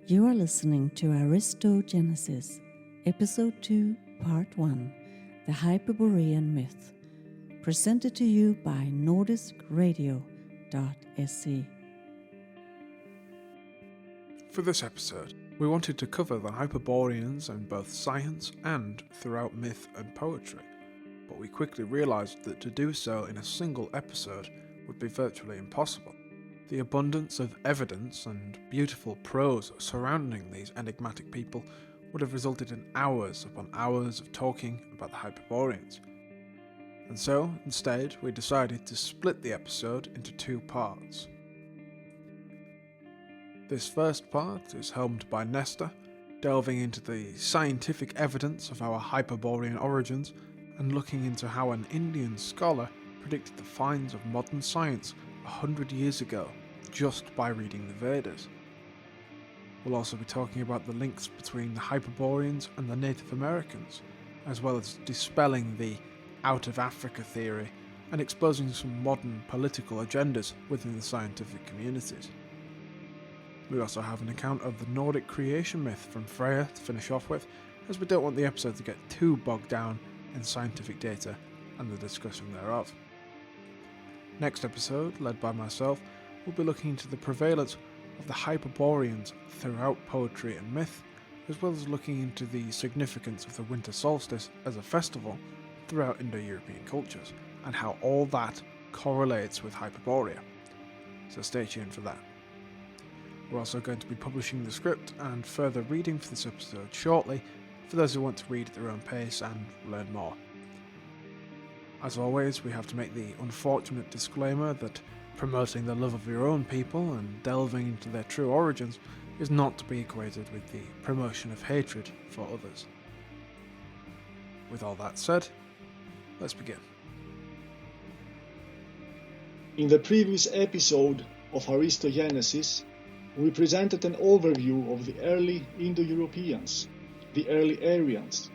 You are listening to Aristogenesis, Episode 2, Part 1, The Hyperborean Myth, presented to you by nordicradio.se. For this episode, we wanted to cover the Hyperboreans in both science and throughout myth and poetry, but we quickly realised that to do so in a single episode would be virtually impossible. The abundance of evidence and beautiful prose surrounding these enigmatic people would have resulted in hours upon hours of talking about the Hyperboreans. And so, instead, we decided to split the episode into two parts. This first part is helmed by Nestor, delving into the scientific evidence of our Hyperborean origins and looking into how an Indian scholar predicted the finds of modern science 100 years ago, just by reading the Vedas. We'll also be talking about the links between the Hyperboreans and the Native Americans, as well as dispelling the out of Africa theory and exposing some modern political agendas within the scientific communities. We also have an account of the Nordic Creation Myth from Freja to finish off with, as we don't want the episode to get too bogged down in scientific data and the discussion thereof. Next episode, led by myself, will be looking into the prevalence of the Hyperboreans throughout poetry and myth, as well as looking into the significance of the winter solstice as a festival throughout Indo-European cultures, and how all that correlates with Hyperborea. So stay tuned for that. We're also going to be publishing the script and further reading for this episode shortly, for those who want to read at their own pace and learn more. As always, we have to make the unfortunate disclaimer that promoting the love of your own people and delving into their true origins is not to be equated with the promotion of hatred for others. With all that said, let's begin. In the previous episode of Aristogenesis, we presented an overview of the early Indo-Europeans, the early Aryans.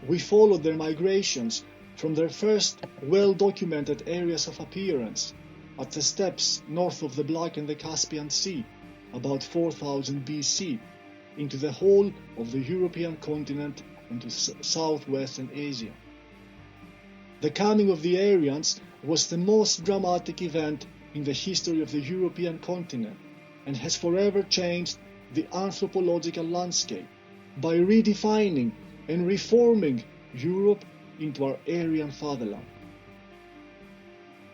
We followed their migrations from their first well-documented areas of appearance at the steppes north of the Black and the Caspian Sea, about 4000 BC, into the whole of the European continent and to southwestern Asia. The coming of the Aryans was the most dramatic event in the history of the European continent and has forever changed the anthropological landscape by redefining and reforming Europe into our Aryan fatherland.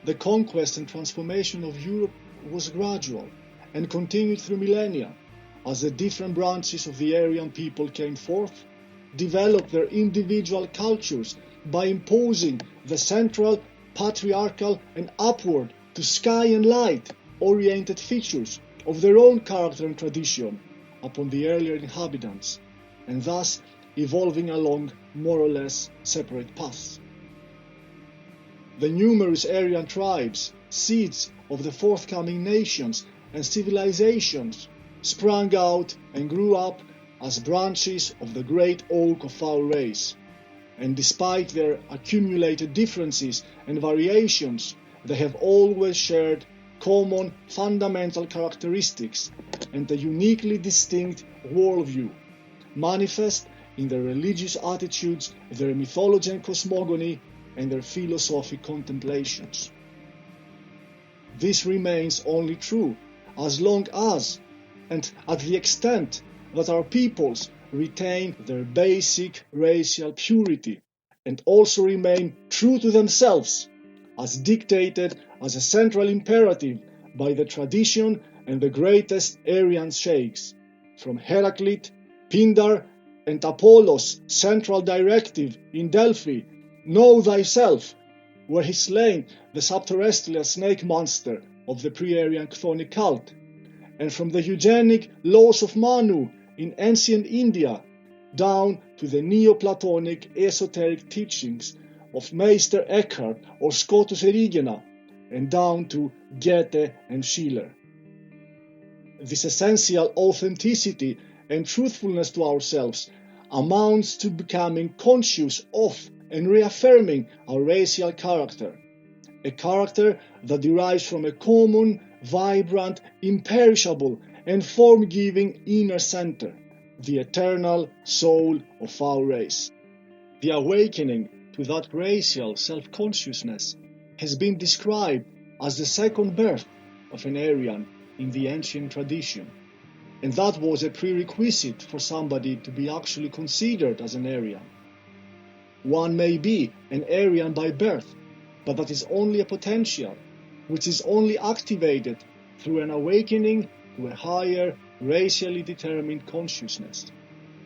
The conquest and transformation of Europe was gradual and continued through millennia as the different branches of the Aryan people came forth, developed their individual cultures by imposing the central, patriarchal and upward to sky and light oriented features of their own character and tradition upon the earlier inhabitants, and thus evolving along more or less separate paths. The numerous Aryan tribes, seeds of the forthcoming nations and civilizations, sprang out and grew up as branches of the great oak of our race, and despite their accumulated differences and variations, they have always shared common fundamental characteristics and a uniquely distinct worldview, manifest in their religious attitudes, their mythology and cosmogony, and their philosophic contemplations. This remains only true as long as, and at the extent that our peoples retain their basic racial purity and also remain true to themselves, as dictated as a central imperative by the tradition and the greatest Aryan sheikhs, from Heraclit, Pindar, and Apollo's central directive in Delphi, "Know thyself," where he slain the subterrestrial snake monster of the pre-Aryan chthonic cult, and from the eugenic laws of Manu in ancient India, down to the Neoplatonic esoteric teachings of Meister Eckhart or Scotus Erigena, and down to Goethe and Schiller. This essential authenticity and truthfulness to ourselves amounts to becoming conscious of and reaffirming our racial character, a character that derives from a common, vibrant, imperishable and form-giving inner center, the eternal soul of our race. The awakening to that racial self-consciousness has been described as the second birth of an Aryan in the ancient tradition, and that was a prerequisite for somebody to be actually considered as an Aryan. One may be an Aryan by birth, but that is only a potential, which is only activated through an awakening to a higher, racially determined consciousness,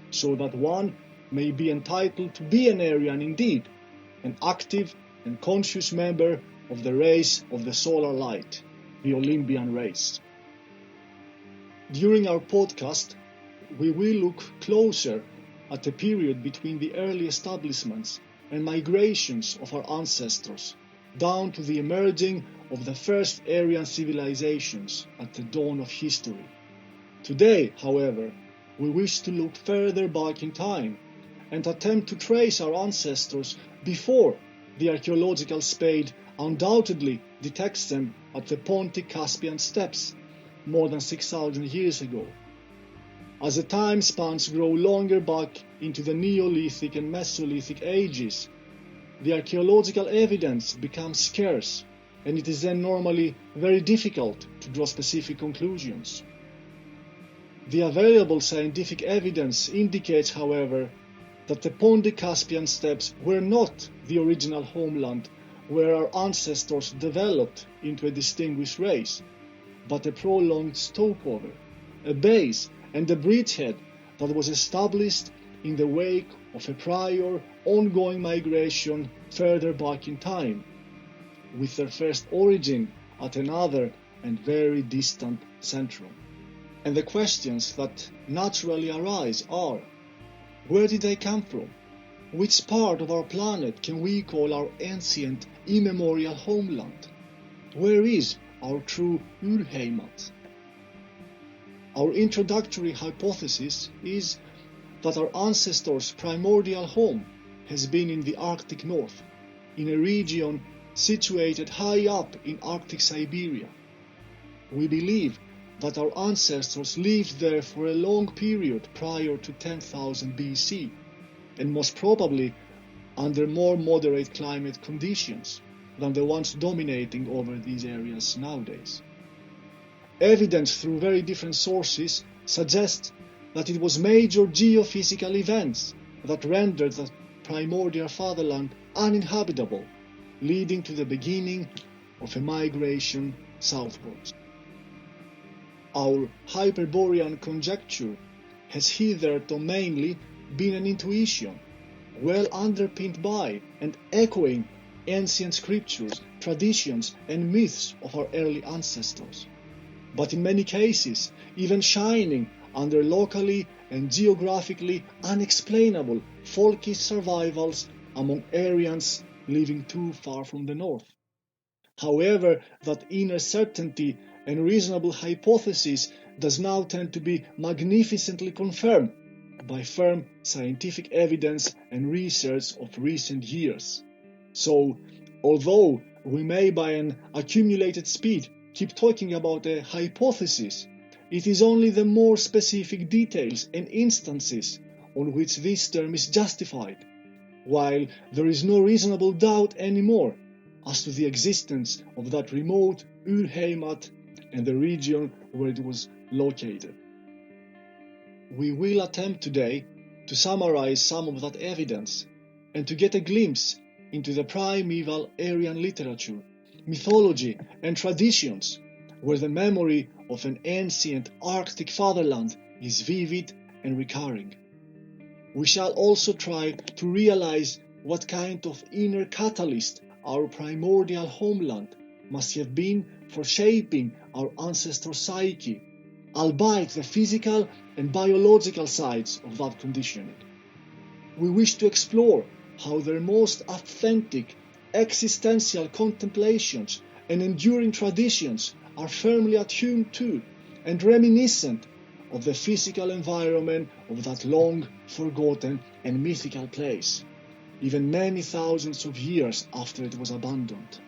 so that one may be entitled to be an Aryan indeed, an active and conscious member of the race of the solar light, the Olympian race. During our podcast, we will look closer at the period between the early establishments and migrations of our ancestors, down to the emerging of the first Aryan civilizations at the dawn of history. Today, however, we wish to look further back in time and attempt to trace our ancestors before the archaeological spade undoubtedly detects them at the Pontic-Caspian steppes more than 6,000 years ago. As the time spans grow longer back into the Neolithic and Mesolithic ages, the archaeological evidence becomes scarce, and it is then normally very difficult to draw specific conclusions. The available scientific evidence indicates, however, that the Pontic-Caspian steppes were not the original homeland where our ancestors developed into a distinguished race, but a prolonged stopover, a base and a bridgehead that was established in the wake of a prior, ongoing migration further back in time, with their first origin at another and very distant centrum. And the questions that naturally arise are: where did they come from? Which part of our planet can we call our ancient, immemorial homeland? Where is our true Urheimat? Our introductory hypothesis is that our ancestors' primordial home has been in the Arctic North, in a region situated high up in Arctic Siberia. We believe that our ancestors lived there for a long period prior to 10,000 BC, and most probably under more moderate climate conditions than the ones dominating over these areas nowadays. Evidence through very different sources suggests that it was major geophysical events that rendered the primordial fatherland uninhabitable, leading to the beginning of a migration southwards. Our Hyperborean conjecture has hitherto mainly been an intuition, well underpinned by and echoing ancient scriptures, traditions and myths of our early ancestors, but in many cases even shining under locally and geographically unexplainable folkish survivals among Aryans living too far from the north. However, that inner certainty and reasonable hypothesis does now tend to be magnificently confirmed by firm scientific evidence and research of recent years. So, although we may by an accumulated speed keep talking about a hypothesis, it is only the more specific details and instances on which this term is justified, while there is no reasonable doubt anymore as to the existence of that remote Urheimat and the region where it was located. We will attempt today to summarize some of that evidence and to get a glimpse into the primeval Aryan literature, mythology and traditions where the memory of an ancient Arctic fatherland is vivid and recurring. We shall also try to realize what kind of inner catalyst our primordial homeland must have been for shaping our ancestor psyche, albeit the physical and biological sides of that conditioning. We wish to explore how their most authentic existential contemplations and enduring traditions are firmly attuned to and reminiscent of the physical environment of that long forgotten and mythical place, even many thousands of years after it was abandoned.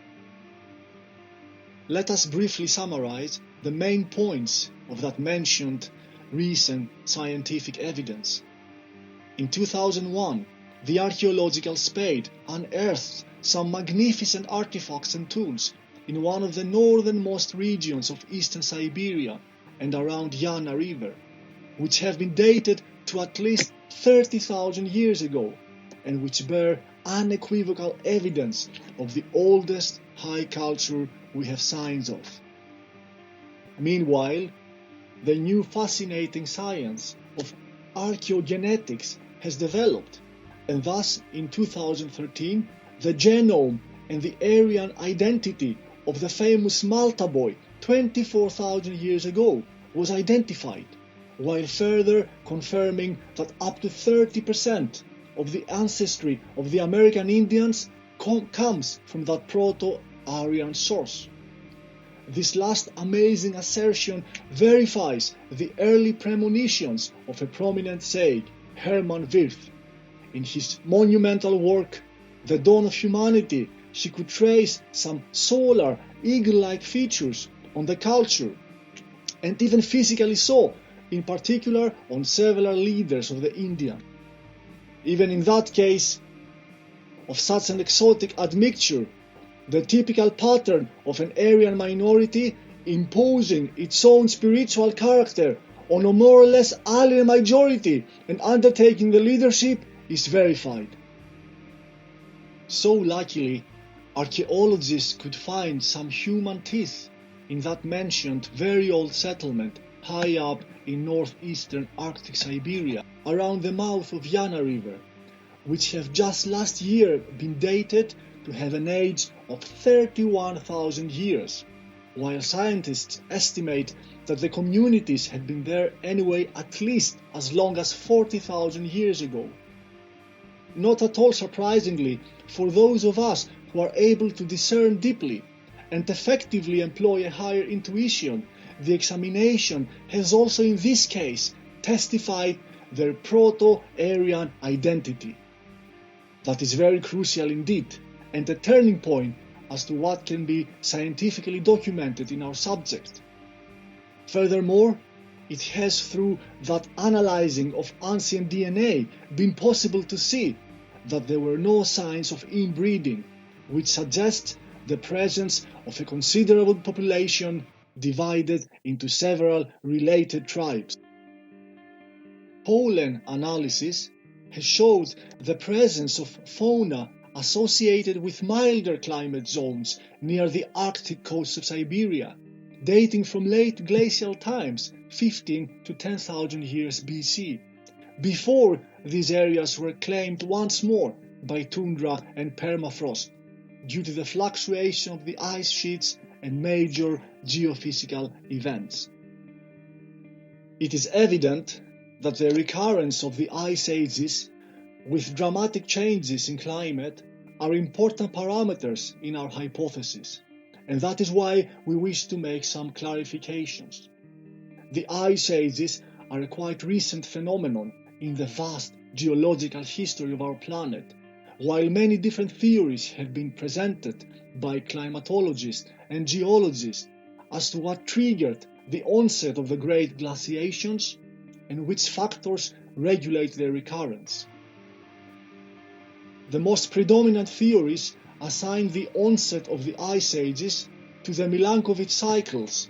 Let us briefly summarize the main points of that mentioned recent scientific evidence. In 2001, the archaeological spade unearthed some magnificent artifacts and tools in one of the northernmost regions of eastern Siberia and around Yana River, which have been dated to at least 30,000 years ago, and which bear unequivocal evidence of the oldest high culture we have signs of. Meanwhile, the new fascinating science of archaeogenetics has developed, and thus in 2013 the genome and the Aryan identity of the famous Malta boy 24,000 years ago was identified, while further confirming that up to 30% of the ancestry of the American Indians comes from that Proto-Aryan source. This last amazing assertion verifies the early premonitions of a prominent sage, Hermann Wirth. In his monumental work, The Dawn of Humanity, she could trace some solar, eagle-like features on the culture, and even physically so, in particular on several leaders of the Indian. Even in that case of such an exotic admixture, the typical pattern of an Aryan minority imposing its own spiritual character on a more or less alien majority and undertaking the leadership is verified. So luckily, archaeologists could find some human teeth in that mentioned very old settlement high up in northeastern Arctic Siberia, around the mouth of Yana River, which have just last year been dated to have an age of 31,000 years, while scientists estimate that the communities had been there anyway at least as long as 40,000 years ago. Not at all surprisingly, for those of us who are able to discern deeply and effectively employ a higher intuition, the examination has also in this case testified their Proto-Aryan identity. That is very crucial indeed, and a turning point as to what can be scientifically documented in our subject. Furthermore, it has through that analyzing of ancient DNA been possible to see that there were no signs of inbreeding, which suggests the presence of a considerable population divided into several related tribes. Pollen analysis has showed the presence of fauna associated with milder climate zones near the Arctic coast of Siberia, dating from late glacial times, 15 to 10,000 years BC, before these areas were claimed once more by tundra and permafrost due to the fluctuation of the ice sheets and major geophysical events. It is evident that the recurrence of the ice ages with dramatic changes in climate are important parameters in our hypothesis, and that is why we wish to make some clarifications. The ice ages are a quite recent phenomenon in the vast geological history of our planet, while many different theories have been presented by climatologists and geologists as to what triggered the onset of the great glaciations and which factors regulate their recurrence. The most predominant theories assign the onset of the ice ages to the Milankovitch cycles,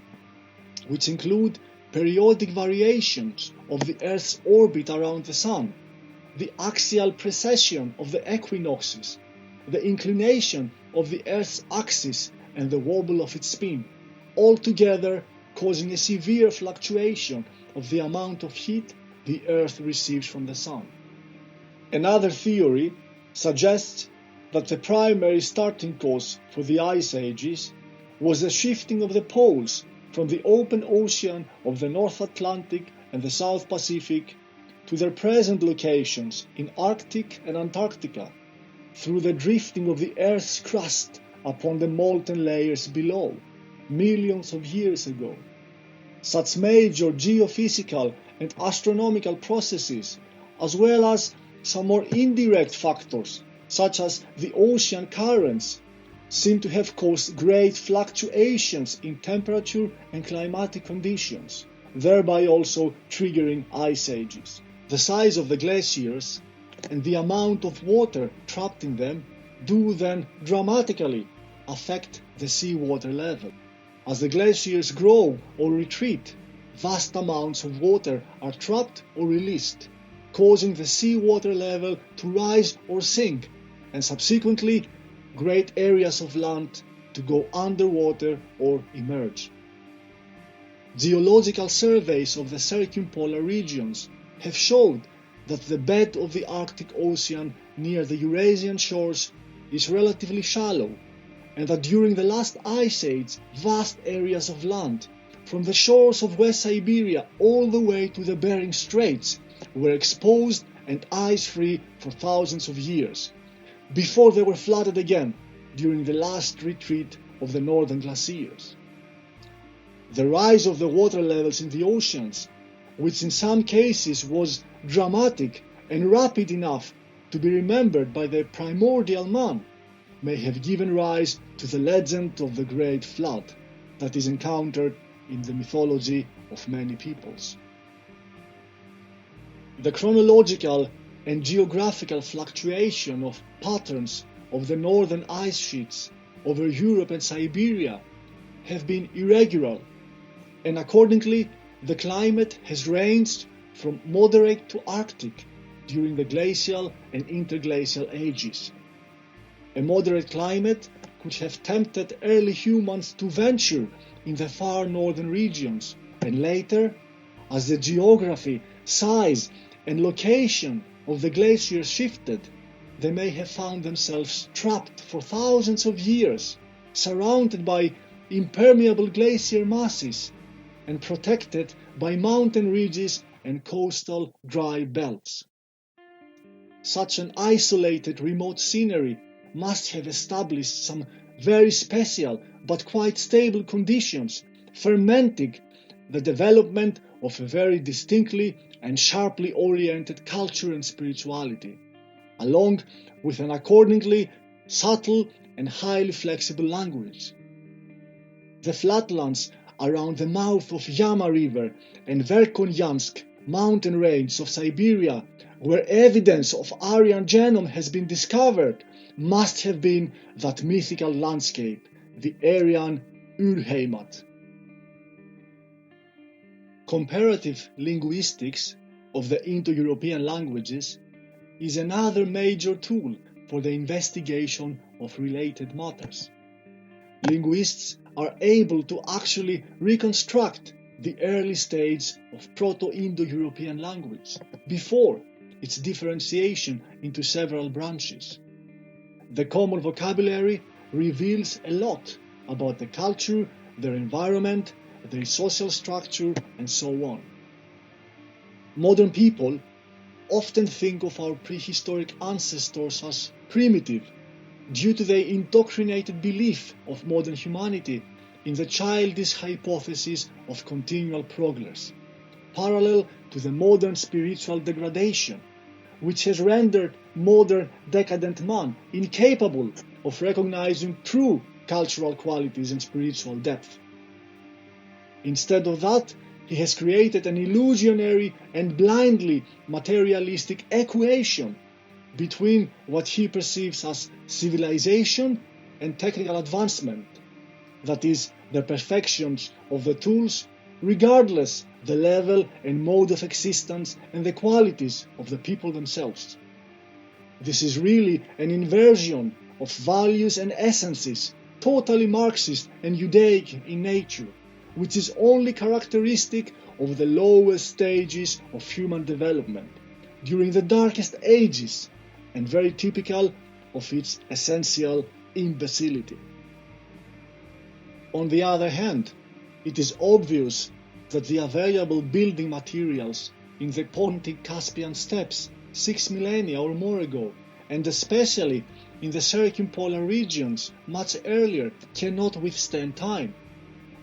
which include periodic variations of the Earth's orbit around the Sun, the axial precession of the equinoxes, the inclination of the Earth's axis and the wobble of its spin, all together causing a severe fluctuation of the amount of heat the Earth receives from the Sun. Another theory suggests that the primary starting cause for the ice ages was the shifting of the poles from the open ocean of the North Atlantic and the South Pacific to their present locations in Arctic and Antarctica through the drifting of the Earth's crust upon the molten layers below, millions of years ago. Such major geophysical and astronomical processes, as well as some more indirect factors, such as the ocean currents, seem to have caused great fluctuations in temperature and climatic conditions, thereby also triggering ice ages. The size of the glaciers and the amount of water trapped in them do then dramatically affect the seawater level. As the glaciers grow or retreat, vast amounts of water are trapped or released, causing the seawater level to rise or sink, and subsequently great areas of land to go underwater or emerge. Geological surveys of the circumpolar regions have showed that the bed of the Arctic Ocean near the Eurasian shores is relatively shallow, and that during the last ice age vast areas of land, from the shores of West Siberia all the way to the Bering Straits, were exposed and ice-free for thousands of years, before they were flooded again during the last retreat of the northern glaciers. The rise of the water levels in the oceans, which in some cases was dramatic and rapid enough to be remembered by the primordial man, may have given rise to the legend of the Great Flood that is encountered in the mythology of many peoples. The chronological and geographical fluctuation of patterns of the northern ice sheets over Europe and Siberia have been irregular, and accordingly the climate has ranged from moderate to Arctic during the glacial and interglacial ages. A moderate climate could have tempted early humans to venture in the far northern regions, and later, as the geography, size and location of the glaciers shifted, they may have found themselves trapped for thousands of years, surrounded by impermeable glacier masses and protected by mountain ridges and coastal dry belts. Such an isolated remote scenery must have established some very special but quite stable conditions, fermenting the development of a very distinctly and sharply oriented culture and spirituality, along with an accordingly subtle and highly flexible language. The flatlands around the mouth of Yama River and Verkhoyansk mountain range of Siberia, where evidence of Aryan genome has been discovered, must have been that mythical landscape, the Aryan Urheimat. Comparative linguistics of the Indo-European languages is another major tool for the investigation of related matters. Linguists are able to actually reconstruct the early stage of Proto-Indo-European language before its differentiation into several branches. The common vocabulary reveals a lot about the culture, their environment, their social structure, and so on. Modern people often think of our prehistoric ancestors as primitive due to their indoctrinated belief of modern humanity in the childish hypothesis of continual progress, parallel to the modern spiritual degradation, which has rendered modern decadent man incapable of recognizing true cultural qualities and spiritual depth. Instead of that, he has created an illusionary and blindly materialistic equation between what he perceives as civilization and technical advancement, that is, the perfections of the tools, regardless the level and mode of existence and the qualities of the people themselves. This is really an inversion of values and essences, totally Marxist and Judaic in nature, which is only characteristic of the lowest stages of human development, during the darkest ages, and very typical of its essential imbecility. On the other hand, it is obvious that the available building materials in the Pontic Caspian steppes 6 millennia or more ago, and especially in the circumpolar regions much earlier, cannot withstand time,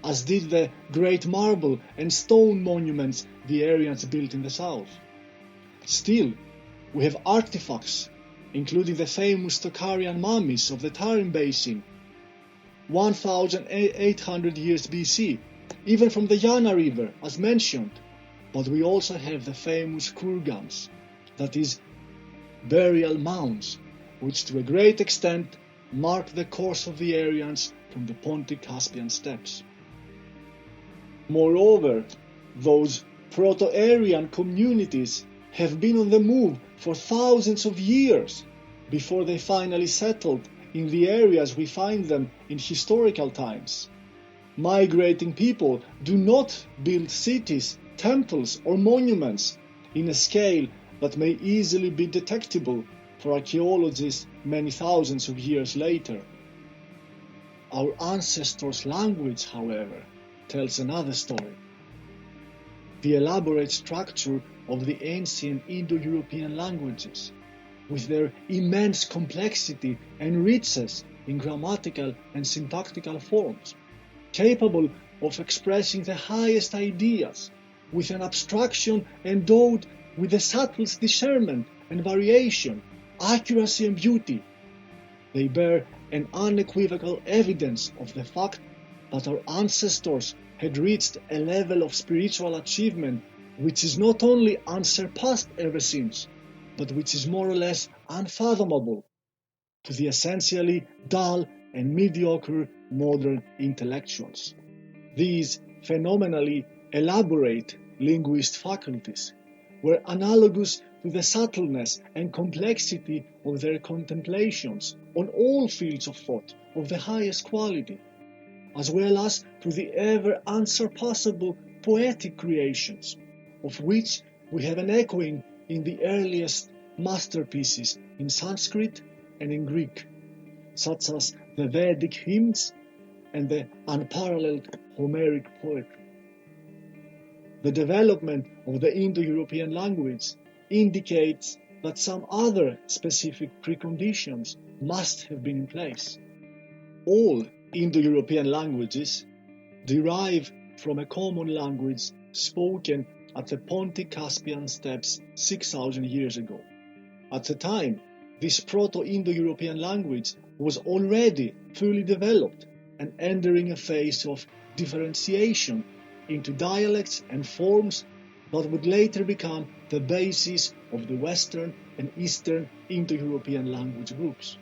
as did the great marble and stone monuments the Aryans built in the south. Still, we have artifacts, including the famous Tocharian mummies of the Tarim Basin, 1,800 years BC, even from the Yana River, as mentioned. But we also have the famous kurgans, that is, burial mounds, which to a great extent mark the course of the Aryans from the Pontic-Caspian steppes. Moreover, those Proto-Aryan communities have been on the move for thousands of years before they finally settled in the areas we find them in historical times. Migrating people do not build cities, temples or monuments in a scale that may easily be detectable for archaeologists many thousands of years later. Our ancestors' language, however, tells another story. The elaborate structure of the ancient Indo-European languages, with their immense complexity and richness in grammatical and syntactical forms, capable of expressing the highest ideas, with an abstraction endowed with the subtlest discernment and variation, accuracy and beauty. They bear an unequivocal evidence of the fact that our ancestors had reached a level of spiritual achievement which is not only unsurpassed ever since, but which is more or less unfathomable to the essentially dull and mediocre modern intellectuals. These phenomenally elaborate linguist faculties were analogous to the subtleness and complexity of their contemplations on all fields of thought of the highest quality, as well as to the ever unsurpassable poetic creations, of which we have an echoing in the earliest masterpieces in Sanskrit and in Greek, such as the Vedic hymns and the unparalleled Homeric poetry. The development of the Indo-European language indicates that some other specific preconditions must have been in place. All Indo-European languages derive from a common language spoken at the Pontic-Caspian steppes 6,000 years ago. At the time, this Proto-Indo-European language was already fully developed and entering a phase of differentiation into dialects and forms that would later become the basis of the Western and Eastern Indo-European language groups.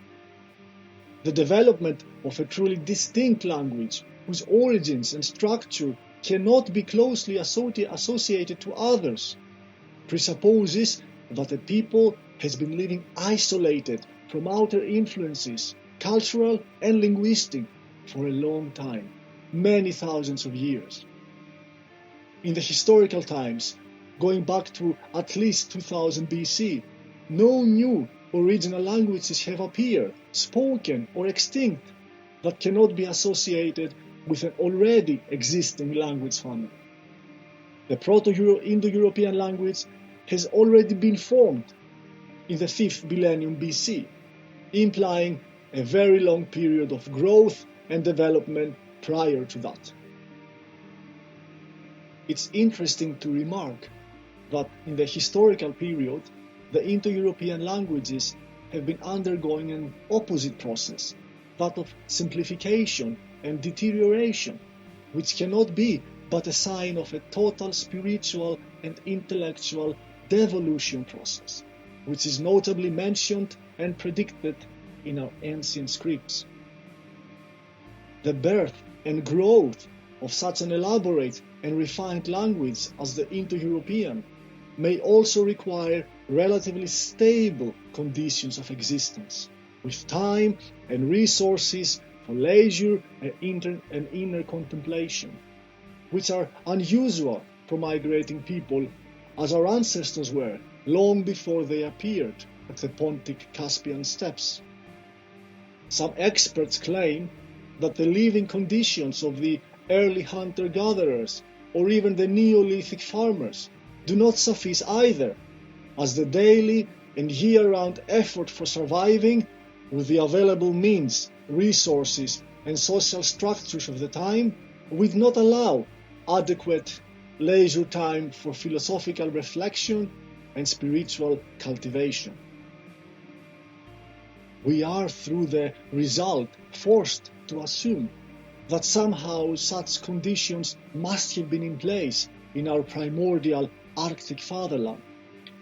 The development of a truly distinct language whose origins and structure cannot be closely associated to others presupposes that a people has been living isolated from outer influences, cultural and linguistic, for a long time, many thousands of years. In the historical times, going back to at least 2000 BC, no new original languages have appeared, spoken or extinct, that cannot be associated with an already existing language family. The Proto-Indo-European language has already been formed in the 5th millennium BC, implying a very long period of growth and development prior to that. It's interesting to remark that in the historical period, the Indo-European languages have been undergoing an opposite process, that of simplification and deterioration, which cannot be but a sign of a total spiritual and intellectual devolution process, which is notably mentioned and predicted in our ancient scripts. The birth and growth of such an elaborate and refined language as the Indo-European may also require relatively stable conditions of existence, with time and resources for leisure and inner contemplation, which are unusual for migrating people, as our ancestors were long before they appeared at the Pontic-Caspian steppes. Some experts claim that the living conditions of the early hunter-gatherers or even the Neolithic farmers do not suffice either, as the daily and year-round effort for surviving with the available means, resources and social structures of the time would not allow adequate leisure time for philosophical reflection and spiritual cultivation. we are through the result forced to assume that somehow such conditions must have been in place in our primordial Arctic fatherland,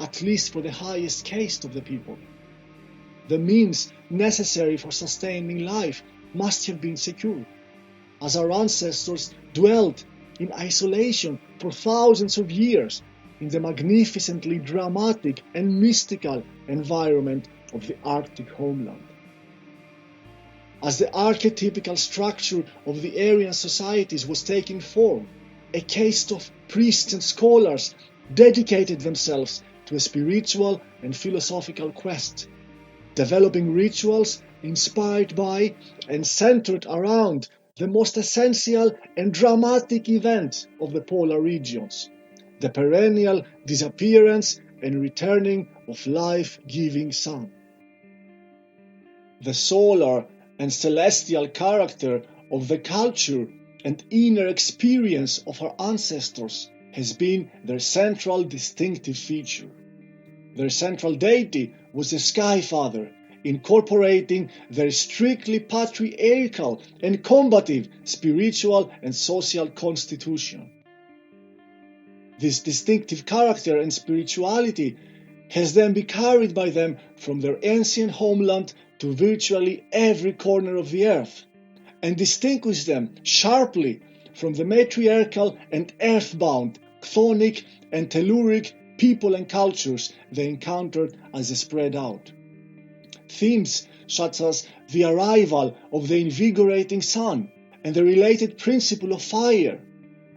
at least for the highest caste of the people. The means necessary for sustaining life must have been secured, as our ancestors dwelt in isolation for thousands of years in the magnificently dramatic and mystical environment of the Arctic homeland. As the archetypical structure of the Aryan societies was taking form, a caste of priests and scholars dedicated themselves to a spiritual and philosophical quest, developing rituals inspired by and centered around the most essential and dramatic event of the polar regions, the perennial disappearance and returning of life-giving sun. The solar and celestial character of the culture and inner experience of our ancestors has been their central distinctive feature. Their central deity was the Sky Father, incorporating their strictly patriarchal and combative spiritual and social constitution. This distinctive character and spirituality has then been carried by them from their ancient homeland to virtually every corner of the earth, and distinguished them sharply from the matriarchal and earthbound chthonic and telluric people and cultures they encountered as they spread out. Themes such as the arrival of the invigorating sun and the related principle of fire,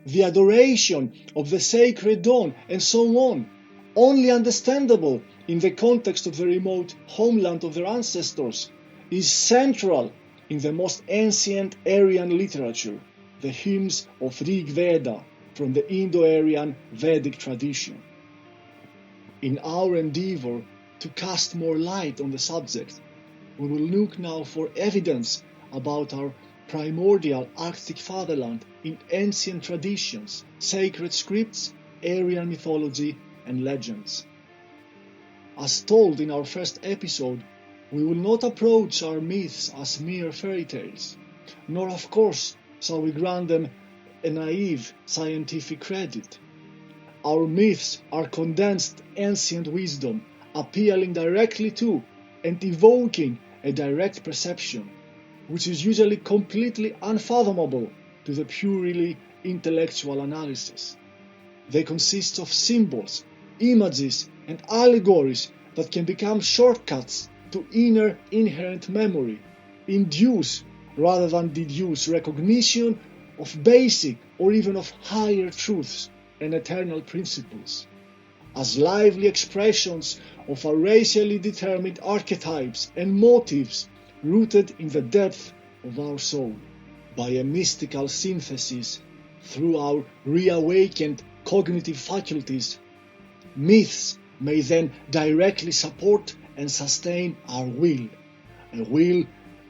the adoration of the sacred dawn, and so on, only understandable in the context of the remote homeland of their ancestors, is central in the most ancient Aryan literature, the hymns of Rig Veda from the Indo-Aryan Vedic tradition. In our endeavor to cast more light on the subject, we will look now for evidence about our primordial Arctic fatherland in ancient traditions, sacred scripts, Aryan mythology, and legends. As told in our first episode, we will not approach our myths as mere fairy tales, nor of course shall we grant them a naive scientific credit. Our myths are condensed ancient wisdom, appealing directly to and evoking a direct perception, which is usually completely unfathomable to the purely intellectual analysis. They consist of symbols, images, and allegories that can become shortcuts to inner inherent memory, induce rather than deduce recognition of basic or even of higher truths and eternal principles, as lively expressions of our racially determined archetypes and motives rooted in the depth of our soul, by a mystical synthesis through our reawakened cognitive faculties. Myths may then directly support and sustain our will, a will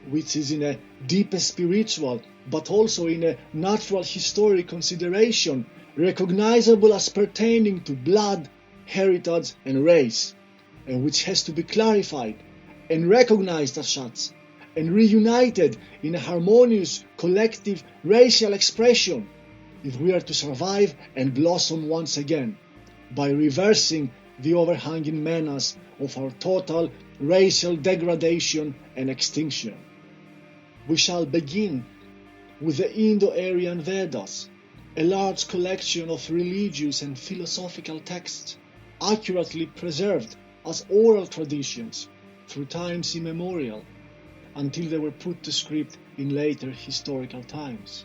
which is in a deep spiritual but also in a natural historic consideration recognizable as pertaining to blood, heritage and race, and which has to be clarified and recognized as such and reunited in a harmonious collective racial expression if we are to survive and blossom once again, by reversing the overhanging menace of our total racial degradation and extinction. We shall begin with the Indo-Aryan Vedas, a large collection of religious and philosophical texts, accurately preserved as oral traditions through times immemorial, until they were put to script in later historical times.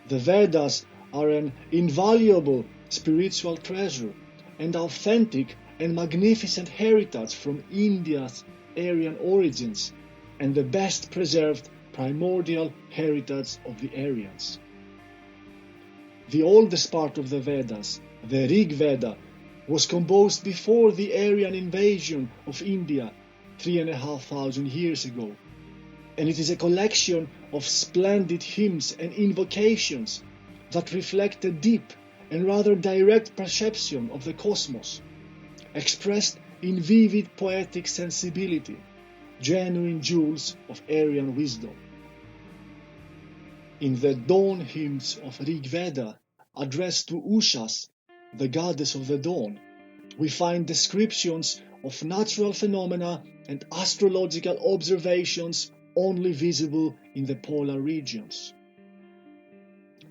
The Vedas are an invaluable spiritual treasure and authentic and magnificent heritage from India's Aryan origins and the best preserved primordial heritage of the Aryans. The oldest part of the Vedas, the Rig Veda, was composed before the Aryan invasion of India 3,500 years ago, and it is a collection of splendid hymns and invocations that reflect a deep and rather direct perception of the cosmos, expressed in vivid poetic sensibility, genuine jewels of Aryan wisdom. In the dawn hymns of Rig Veda, addressed to Ushas, the goddess of the dawn, we find descriptions of natural phenomena and astrological observations only visible in the polar regions.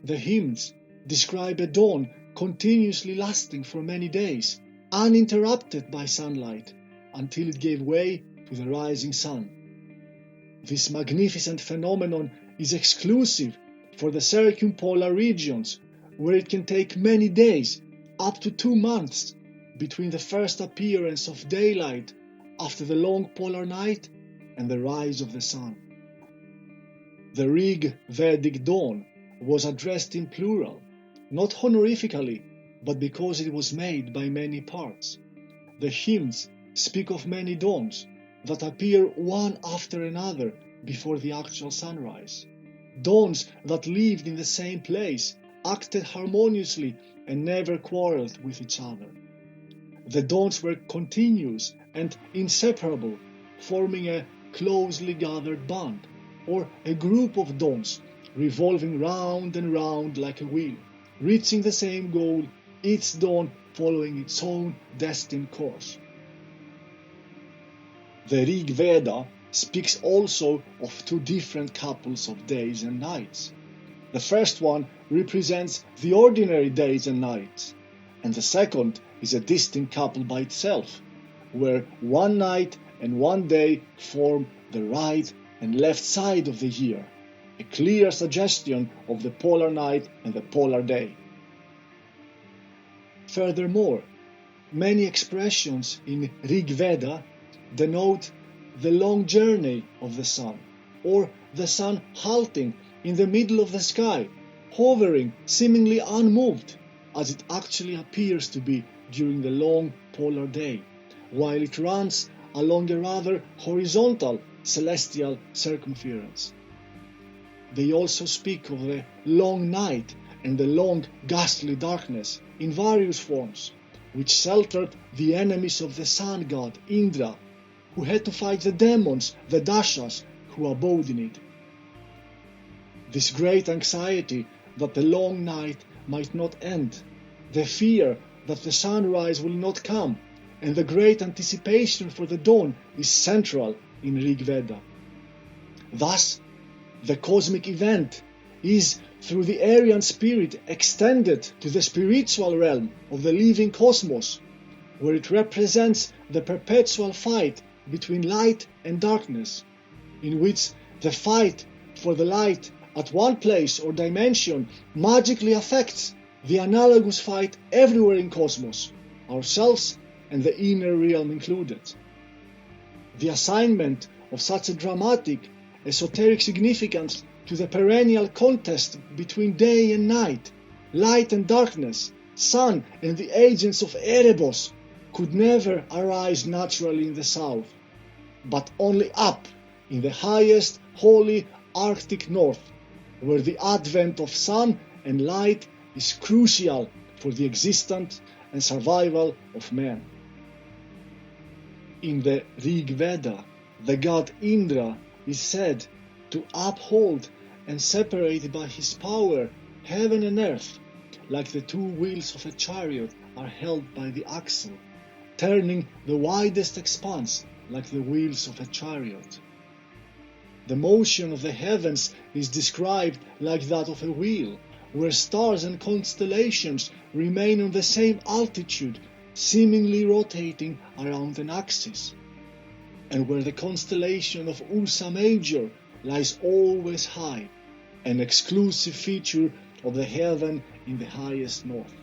The hymns describe a dawn continuously lasting for many days, uninterrupted by sunlight, until it gave way to the rising sun. This magnificent phenomenon is exclusive for the circumpolar regions, where it can take many days, up to 2 months, between the first appearance of daylight after the long polar night and the rise of the sun. The Rig Vedic dawn was addressed in plural, not honorifically, but because it was made by many parts. The hymns speak of many dawns that appear one after another before the actual sunrise. Dawns that lived in the same place, acted harmoniously, and never quarreled with each other. The dawns were continuous and inseparable, forming a closely gathered band, or a group of dawns revolving round and round like a wheel, reaching the same goal, each dawn following its own destined course. The Rig Veda speaks also of 2 different couples of days and nights. The first one represents the ordinary days and nights, and the second is a distinct couple by itself, where one night and one day form the right and left side of the year, a clear suggestion of the polar night and the polar day. Furthermore, many expressions in Rig Veda denote the long journey of the sun, or the sun halting in the middle of the sky, hovering seemingly unmoved, as it actually appears to be during the long polar day, while it runs along a rather horizontal celestial circumference. They also speak of the long night and the long ghastly darkness in various forms, which sheltered the enemies of the sun god Indra, who had to fight the demons, the Dashas, who abode in it. This great anxiety that the long night might not end, the fear that the sunrise will not come, and the great anticipation for the dawn is central in Rig Veda. Thus, the cosmic event is, through the Aryan spirit, extended to the spiritual realm of the living cosmos, where it represents the perpetual fight between light and darkness, in which the fight for the light at one place or dimension magically affects the analogous fight everywhere in cosmos, ourselves and the inner realm included. The assignment of such a dramatic, esoteric significance to the perennial contest between day and night, light and darkness, sun and the agents of Erebos, could never arise naturally in the south, but only up in the highest holy Arctic north, where the advent of sun and light is crucial for the existence and survival of man. In the Rig Veda, the god Indra is said to uphold and separate by his power heaven and earth, like the 2 wheels of a chariot are held by the axle, turning the widest expanse like the wheels of a chariot. The motion of the heavens is described like that of a wheel, where stars and constellations remain on the same altitude, seemingly rotating around an axis, and where the constellation of Ursa Major lies always high, an exclusive feature of the heaven in the highest north.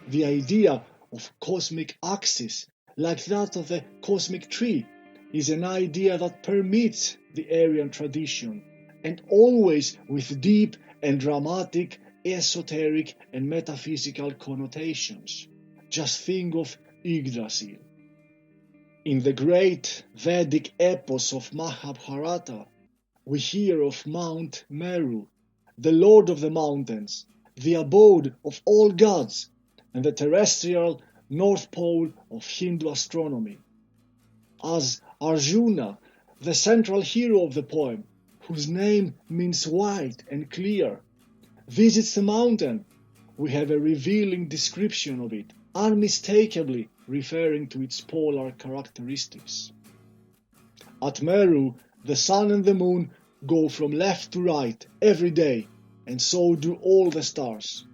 The idea of cosmic axis, like that of the cosmic tree, is an idea that permeates the Aryan tradition, and always with deep and dramatic, esoteric and metaphysical connotations. Just think of Yggdrasil. In the great Vedic epos of Mahabharata, we hear of Mount Meru, the lord of the mountains, the abode of all gods, and the terrestrial North Pole of Hindu astronomy. as Arjuna, the central hero of the poem, whose name means white and clear, visits the mountain, we have a revealing description of it, unmistakably referring to its polar characteristics. At Meru, the sun and the moon go from left to right every day, and so do all the stars.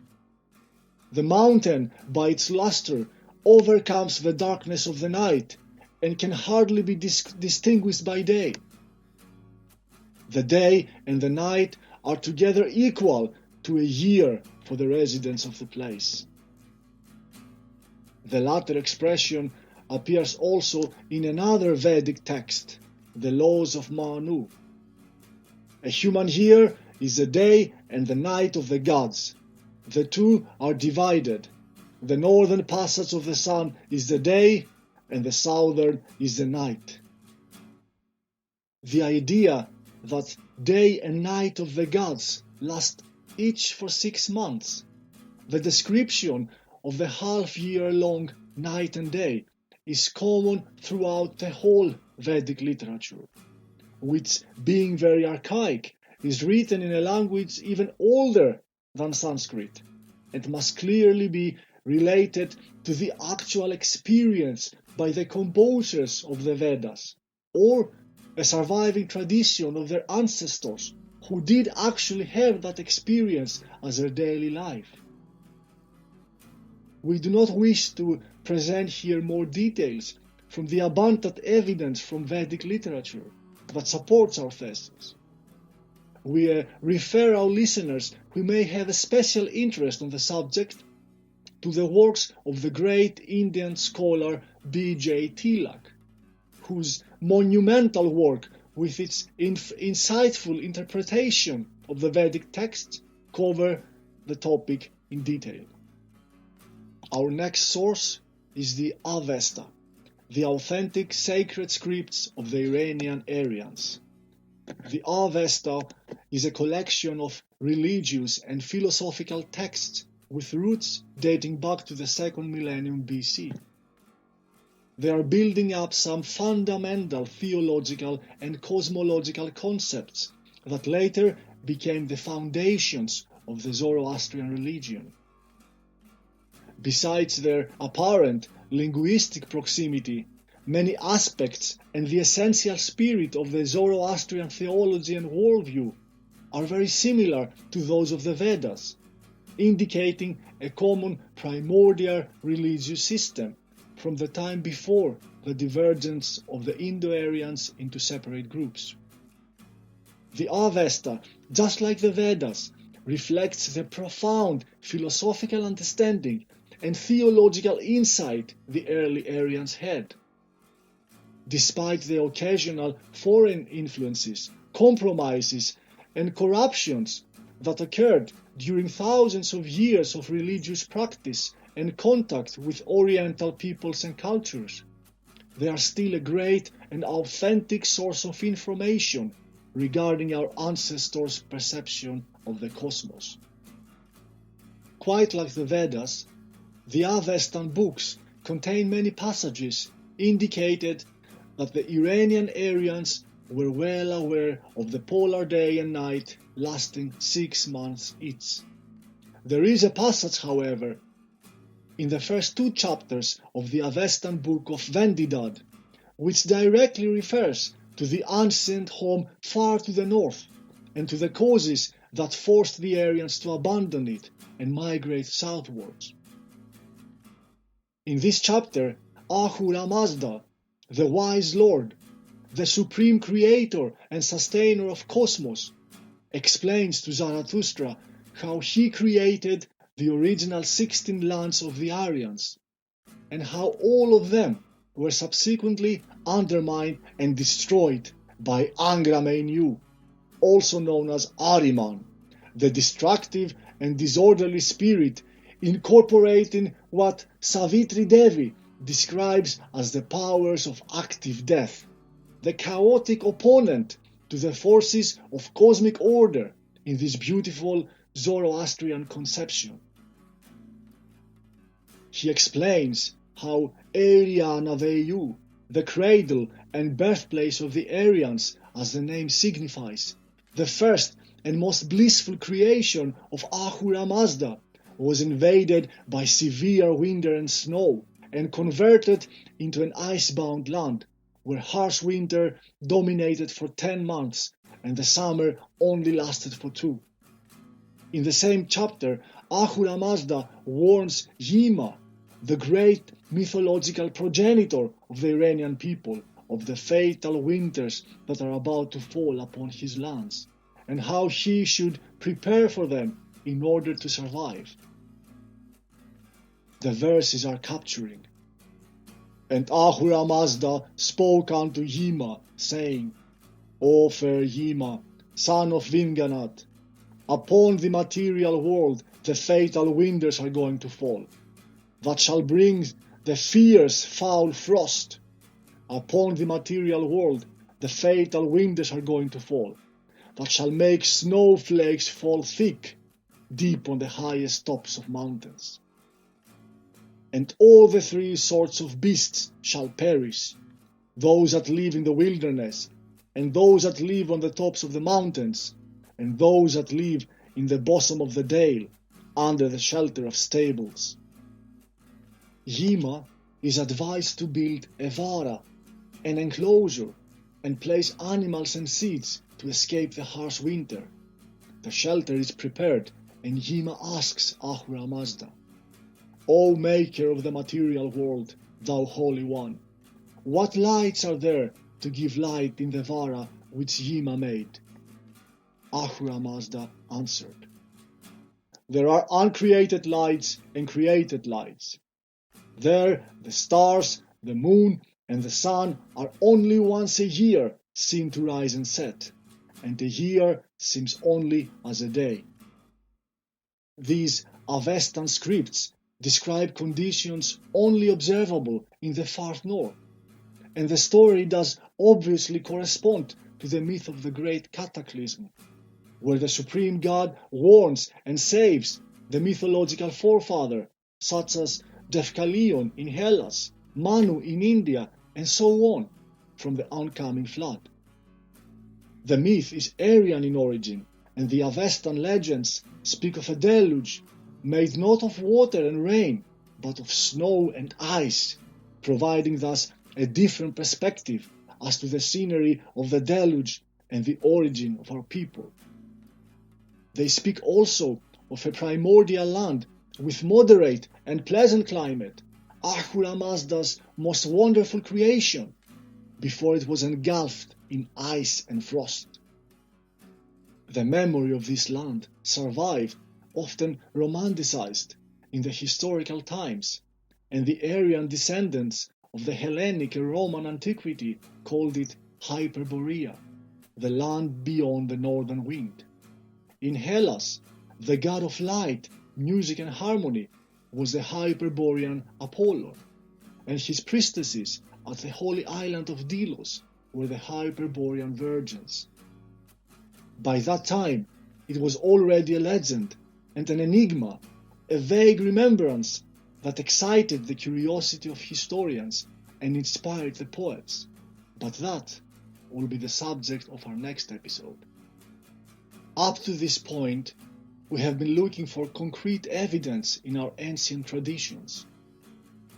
The mountain, by its luster, overcomes the darkness of the night and can hardly be distinguished by day. The day and the night are together equal to a year for the residents of the place. The latter expression appears also in another Vedic text, the Laws of Manu. A human year is the day and the night of the gods. The two are divided. The northern passage of the sun is the day, and the southern is the night. The idea that day and night of the gods last each for 6 months, the description of the half-year-long night and day, is common throughout the whole Vedic literature, which, being very archaic, is written in a language even older than Sanskrit, and must clearly be related to the actual experience by the composers of the Vedas, or a surviving tradition of their ancestors who did actually have that experience as their daily life. We do not wish to present here more details from the abundant evidence from Vedic literature that supports our thesis. We refer our listeners who may have a special interest on the subject to the works of the great Indian scholar B.J. Tilak, whose monumental work with its insightful interpretation of the Vedic texts cover the topic in detail. Our next source is the Avesta, the authentic sacred scripts of the Iranian Aryans. The Avesta is a collection of religious and philosophical texts with roots dating back to the 2nd millennium BC. They are building up some fundamental theological and cosmological concepts that later became the foundations of the Zoroastrian religion. Besides their apparent linguistic proximity, many aspects and the essential spirit of the Zoroastrian theology and worldview are very similar to those of the Vedas, indicating a common primordial religious system from the time before the divergence of the Indo-Aryans into separate groups. The Avesta, just like the Vedas, reflects the profound philosophical understanding and theological insight the early Aryans had. Despite the occasional foreign influences, compromises, and corruptions that occurred during thousands of years of religious practice and contact with Oriental peoples and cultures, they are still a great and authentic source of information regarding our ancestors' perception of the cosmos. Quite like the Vedas, the Avestan books contain many passages indicated that the Iranian Aryans were well aware of the polar day and night lasting 6 months each. There is a passage, however, in the first 2 chapters of the Avestan book of Vendidad, which directly refers to the ancient home far to the north and to the causes that forced the Aryans to abandon it and migrate southwards. In this chapter, Ahura Mazda, the wise Lord, the supreme creator and sustainer of cosmos, explains to Zarathustra how he created the original 16 lands of the Aryans, and how all of them were subsequently undermined and destroyed by Angra Mainyu, also known as Ahriman, the destructive and disorderly spirit incorporating what Savitri Devi describes as the powers of active death, the chaotic opponent to the forces of cosmic order in this beautiful Zoroastrian conception. He explains how Arianaveyu, the cradle and birthplace of the Aryans, as the name signifies, the first and most blissful creation of Ahura Mazda, was invaded by severe winter and snow and converted into an icebound land where harsh winter dominated for 10 months and the summer only lasted for 2. In the same chapter, Ahura Mazda warns Yima, the great mythological progenitor of the Iranian people, of the fatal winters that are about to fall upon his lands, and how he should prepare for them in order to survive. The verses are capturing. And Ahura Mazda spoke unto Yima, saying, O fair Yima, son of Vinganath, upon the material world the fatal winters are going to fall, that shall bring the fierce foul frost. Upon the material world the fatal winters are going to fall, that shall make snowflakes fall thick, deep on the highest tops of mountains. And all the 3 sorts of beasts shall perish, those that live in the wilderness, and those that live on the tops of the mountains, and those that live in the bosom of the dale, under the shelter of stables. Yima is advised to build a vara, an enclosure, and place animals and seeds to escape the harsh winter. The shelter is prepared, and Yima asks Ahura Mazda, O maker of the material world, thou Holy One, what lights are there to give light in the vara which Yima made? Ahura Mazda answered, There are uncreated lights and created lights. There the stars, the moon, and the sun are only once a year seen to rise and set, and a year seems only as a day. These Avestan scripts describe conditions only observable in the far north, and the story does obviously correspond to the myth of the great cataclysm, where the supreme god warns and saves the mythological forefather, such as Deucalion in Hellas, Manu in India, and so on, from the oncoming flood. The myth is Aryan in origin, and the Avestan legends speak of a deluge made not of water and rain, but of snow and ice, providing thus a different perspective as to the scenery of the deluge and the origin of our people. They speak also of a primordial land with moderate and pleasant climate, Ahura Mazda's most wonderful creation, before it was engulfed in ice and frost. The memory of this land survived, often romanticized, in the historical times, and the Aryan descendants of the Hellenic and Roman antiquity called it Hyperborea, the land beyond the northern wind. In Hellas, the god of light, music and harmony was the Hyperborean Apollon, and his priestesses at the holy island of Delos were the Hyperborean virgins. By that time, it was already a legend and an enigma, a vague remembrance that excited the curiosity of historians and inspired the poets. But that will be the subject of our next episode. Up to this point, we have been looking for concrete evidence in our ancient traditions.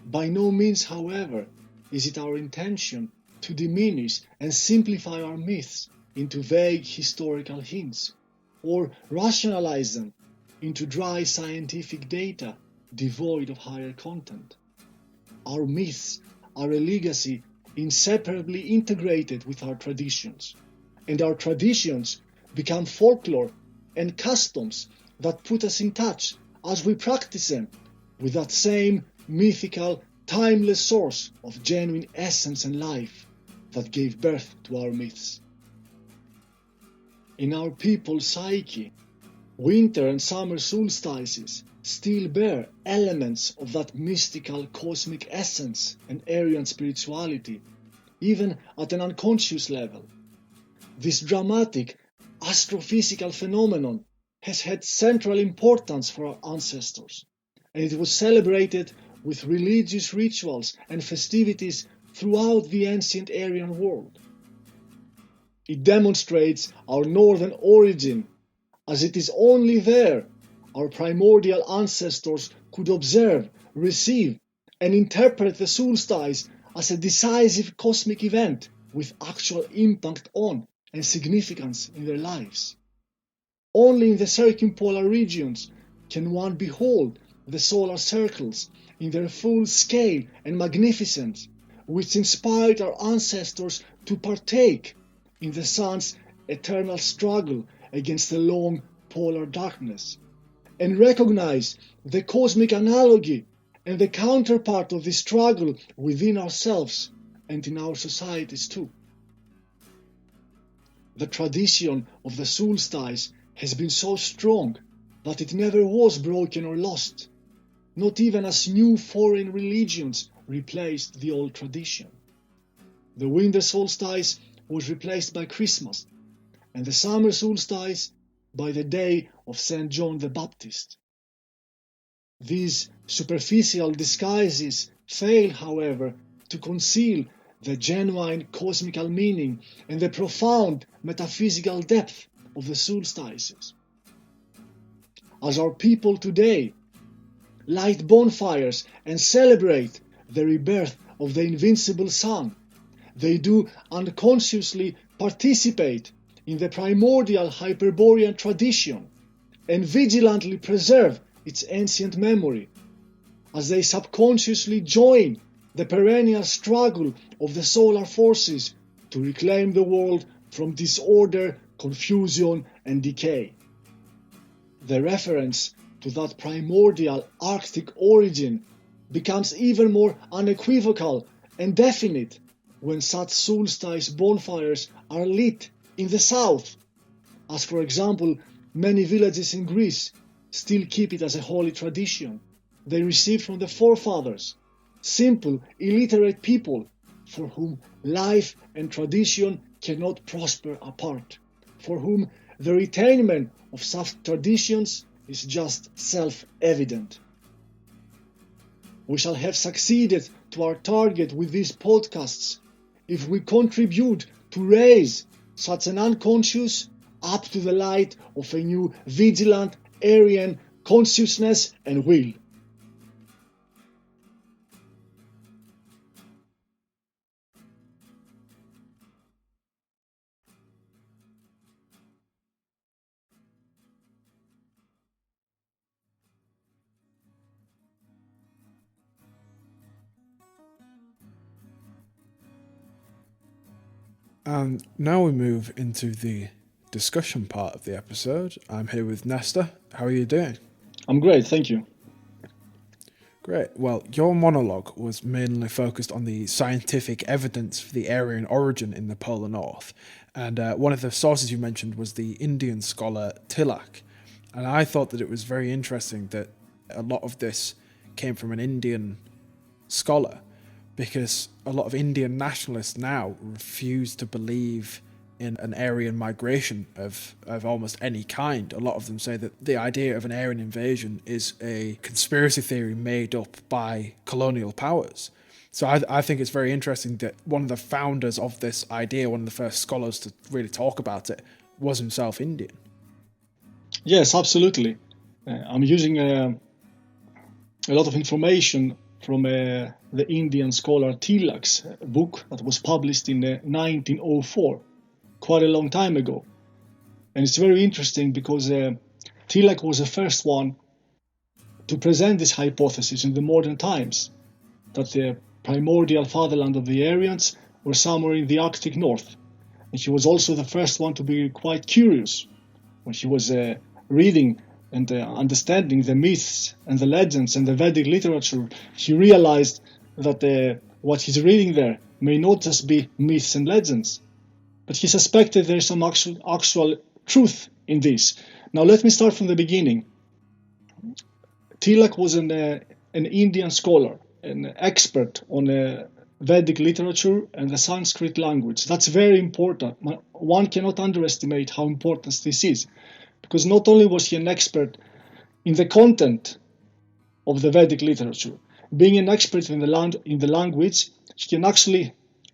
By no means, however, is it our intention to diminish and simplify our myths into vague historical hints, or rationalize them into dry scientific data devoid of higher content. Our myths are a legacy inseparably integrated with our traditions, and our traditions become folklore and customs that put us in touch as we practice them with that same mythical, timeless source of genuine essence and life that gave birth to our myths. In our people's psyche, winter and summer solstices still bear elements of that mystical cosmic essence and Aryan spirituality, even at an unconscious level. This dramatic astrophysical phenomenon has had central importance for our ancestors, and it was celebrated with religious rituals and festivities throughout the ancient Aryan world. It demonstrates our northern origin, as it is only there our primordial ancestors could observe, receive, and interpret the solstice as a decisive cosmic event with actual impact on and significance in their lives. Only in the circumpolar regions can one behold the solar circles in their full scale and magnificence, which inspired our ancestors to partake in the sun's eternal struggle against the long polar darkness, and recognize the cosmic analogy and the counterpart of this struggle within ourselves and in our societies too. The tradition of the solstice has been so strong that it never was broken or lost, not even as new foreign religions replaced the old tradition. The winter solstice was replaced by Christmas, and the summer solstice by the day of St. John the Baptist. These superficial disguises fail, however, to conceal the genuine cosmical meaning and the profound metaphysical depth of the solstices. As our people today light bonfires and celebrate the rebirth of the invincible sun, they do unconsciously participate in the primordial Hyperborean tradition and vigilantly preserve its ancient memory, as they subconsciously join the perennial struggle of the solar forces to reclaim the world from disorder, confusion, and decay. The reference to that primordial Arctic origin becomes even more unequivocal and definite when such solstice bonfires are lit in the south, as for example many villages in Greece still keep it as a holy tradition they received from the forefathers, simple, illiterate people for whom life and tradition cannot prosper apart, for whom the retainment of such traditions is just self-evident. We shall have succeeded to our target with these podcasts if we contribute to raise such an unconscious up to the light of a new vigilant Aryan consciousness and will. And now we move into the discussion part of the episode. I'm here with Nestor. How are you doing? I'm great, thank you. Great. Well, your monologue was mainly focused on the scientific evidence for the Aryan origin in the Polar North. And one of the sources you mentioned was the Indian scholar Tilak. And I thought that it was very interesting that a lot of this came from an Indian scholar, because a lot of Indian nationalists now refuse to believe in an Aryan migration of almost any kind. A lot of them say that the idea of an Aryan invasion is a conspiracy theory made up by colonial powers. So I think it's very interesting that one of the founders of this idea, one of the first scholars to really talk about it, was himself Indian. Yes, absolutely. I'm using a lot of information from the Indian scholar Tilak's book that was published in 1904, quite a long time ago. And it's very interesting because Tilak was the first one to present this hypothesis in the modern times, that the primordial fatherland of the Aryans were somewhere in the Arctic North. And he was also the first one to be quite curious when he was reading and understanding the myths and the legends and the Vedic literature. He realized that what he's reading there may not just be myths and legends, but he suspected there is some actual truth in this. Now let me start from the beginning. Tilak was an Indian scholar, an expert on Vedic literature and the Sanskrit language. That's very important. One cannot underestimate how important this is, because not only was he an expert in the content of the Vedic literature, being an expert in the language, he can actually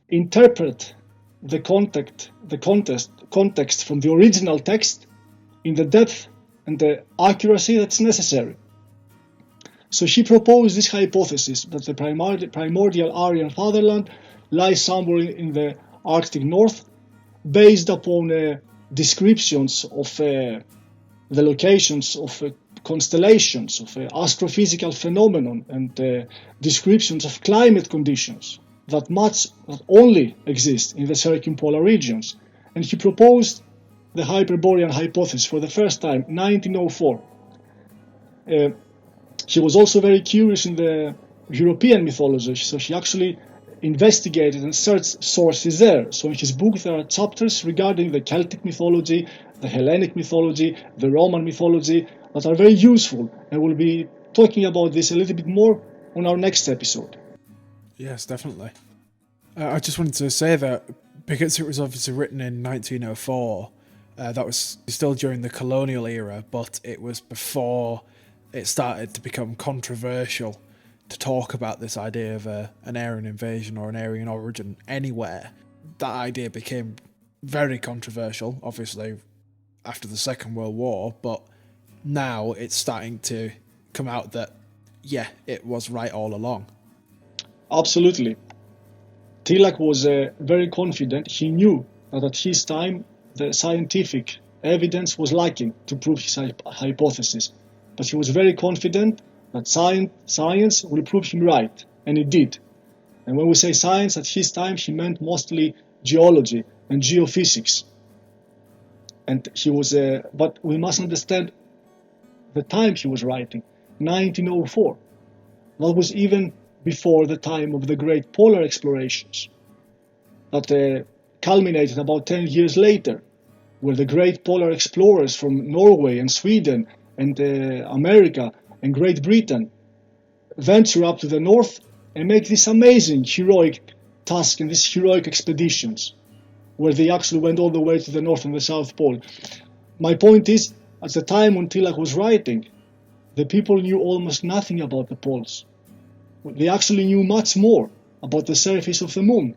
interpret the context from the original text in the depth and the accuracy that's necessary. So she proposed this hypothesis that the primordial Aryan fatherland lies somewhere in the Arctic North, based upon descriptions of the locations of constellations, of astrophysical phenomenon, and descriptions of climate conditions that only exist in the circumpolar regions. And he proposed the Hyperborean hypothesis for the first time, 1904. He was also very curious in the European mythology, so he actually investigated and searched sources there. So in his book there are chapters regarding the Celtic mythology, the Hellenic mythology, the Roman mythology, that are very useful, and we'll be talking about this a little bit more on our next episode. Yes, definitely. I just wanted to say that because it was obviously written in 1904, that was still during the colonial era, but it was before it started to become controversial to talk about this idea of an Aryan invasion or an Aryan origin anywhere. That idea became very controversial, obviously, after the Second World War, but now it's starting to come out that, yeah, it was right all along. Absolutely. Tilak was very confident. He knew that at his time the scientific evidence was lacking to prove his hypothesis, but he was very confident that science will prove him right, and it did. And when we say science, at his time he meant mostly geology and geophysics. And he was, but we must understand the time he was writing, 1904. That was even before the time of the great polar explorations that culminated about 10 years later, where the great polar explorers from Norway and Sweden and America and Great Britain venture up to the north and make this amazing heroic task and these heroic expeditions, where they actually went all the way to the North and the South Pole. My point is, at the time when Tilak was writing, the people knew almost nothing about the poles. They actually knew much more about the surface of the moon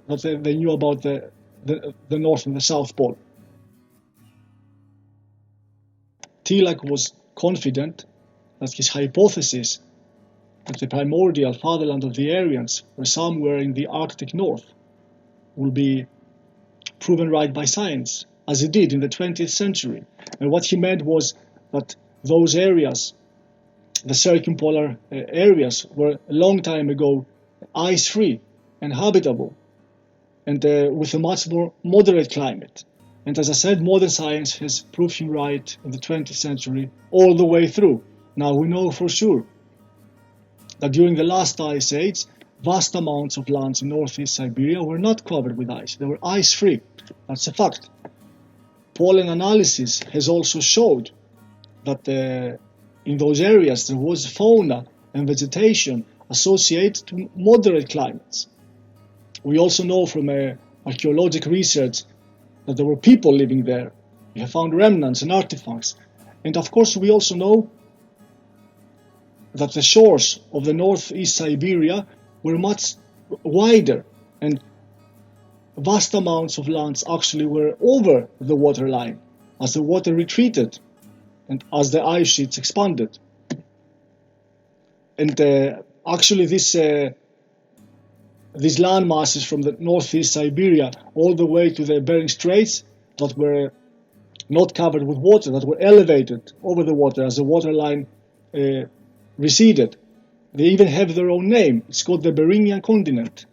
than they knew about the North and the South Pole. Tilak was confident that his hypothesis that the primordial fatherland of the Aryans were somewhere in the Arctic North will be proven right by science, as it did in the 20th century. And what he meant was that those areas, the circumpolar areas, were a long time ago ice-free and habitable, and with a much more moderate climate. And as I said, modern science has proved him right in the 20th century all the way through. Now we know for sure that during the last ice age, vast amounts of lands in northeast Siberia were not covered with ice. They were ice-free. That's a fact. Pollen analysis has also showed that in those areas there was fauna and vegetation associated to moderate climates. We also know from archaeological research that there were people living there. We have found remnants and artifacts. And of course we also know that the shores of the northeast Siberia were much wider, and vast amounts of lands actually were over the waterline as the water retreated and as the ice sheets expanded. And actually these land masses from the northeast Siberia all the way to the Bering Straits that were not covered with water, that were elevated over the water as the waterline receded. They even have their own name. It's called the Beringian continent.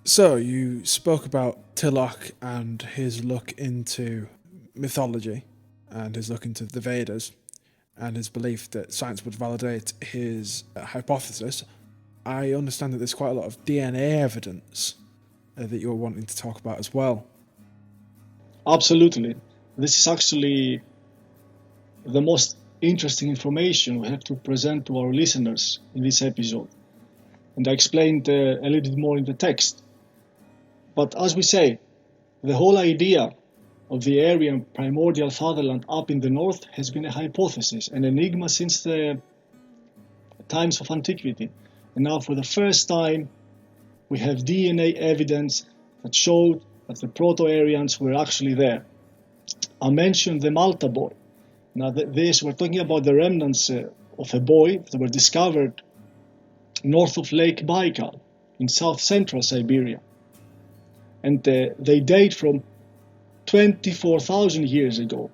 So you spoke about Tilak and his look into mythology and his look into the Vedas and his belief that science would validate his hypothesis. I understand that there's quite a lot of DNA evidence that you're wanting to talk about as well. Absolutely. This is actually the most interesting information we have to present to our listeners in this episode. And I explained a little bit more in the text. But as we say, the whole idea of the Aryan primordial fatherland up in the north has been a hypothesis, an enigma since the times of antiquity. And now for the first time, we have DNA evidence that showed that the Proto-Aryans were actually there. I mentioned the Malta boy. Now we're talking about the remnants of a boy that were discovered north of Lake Baikal in south-central Siberia. And they date from 24,000 years ago.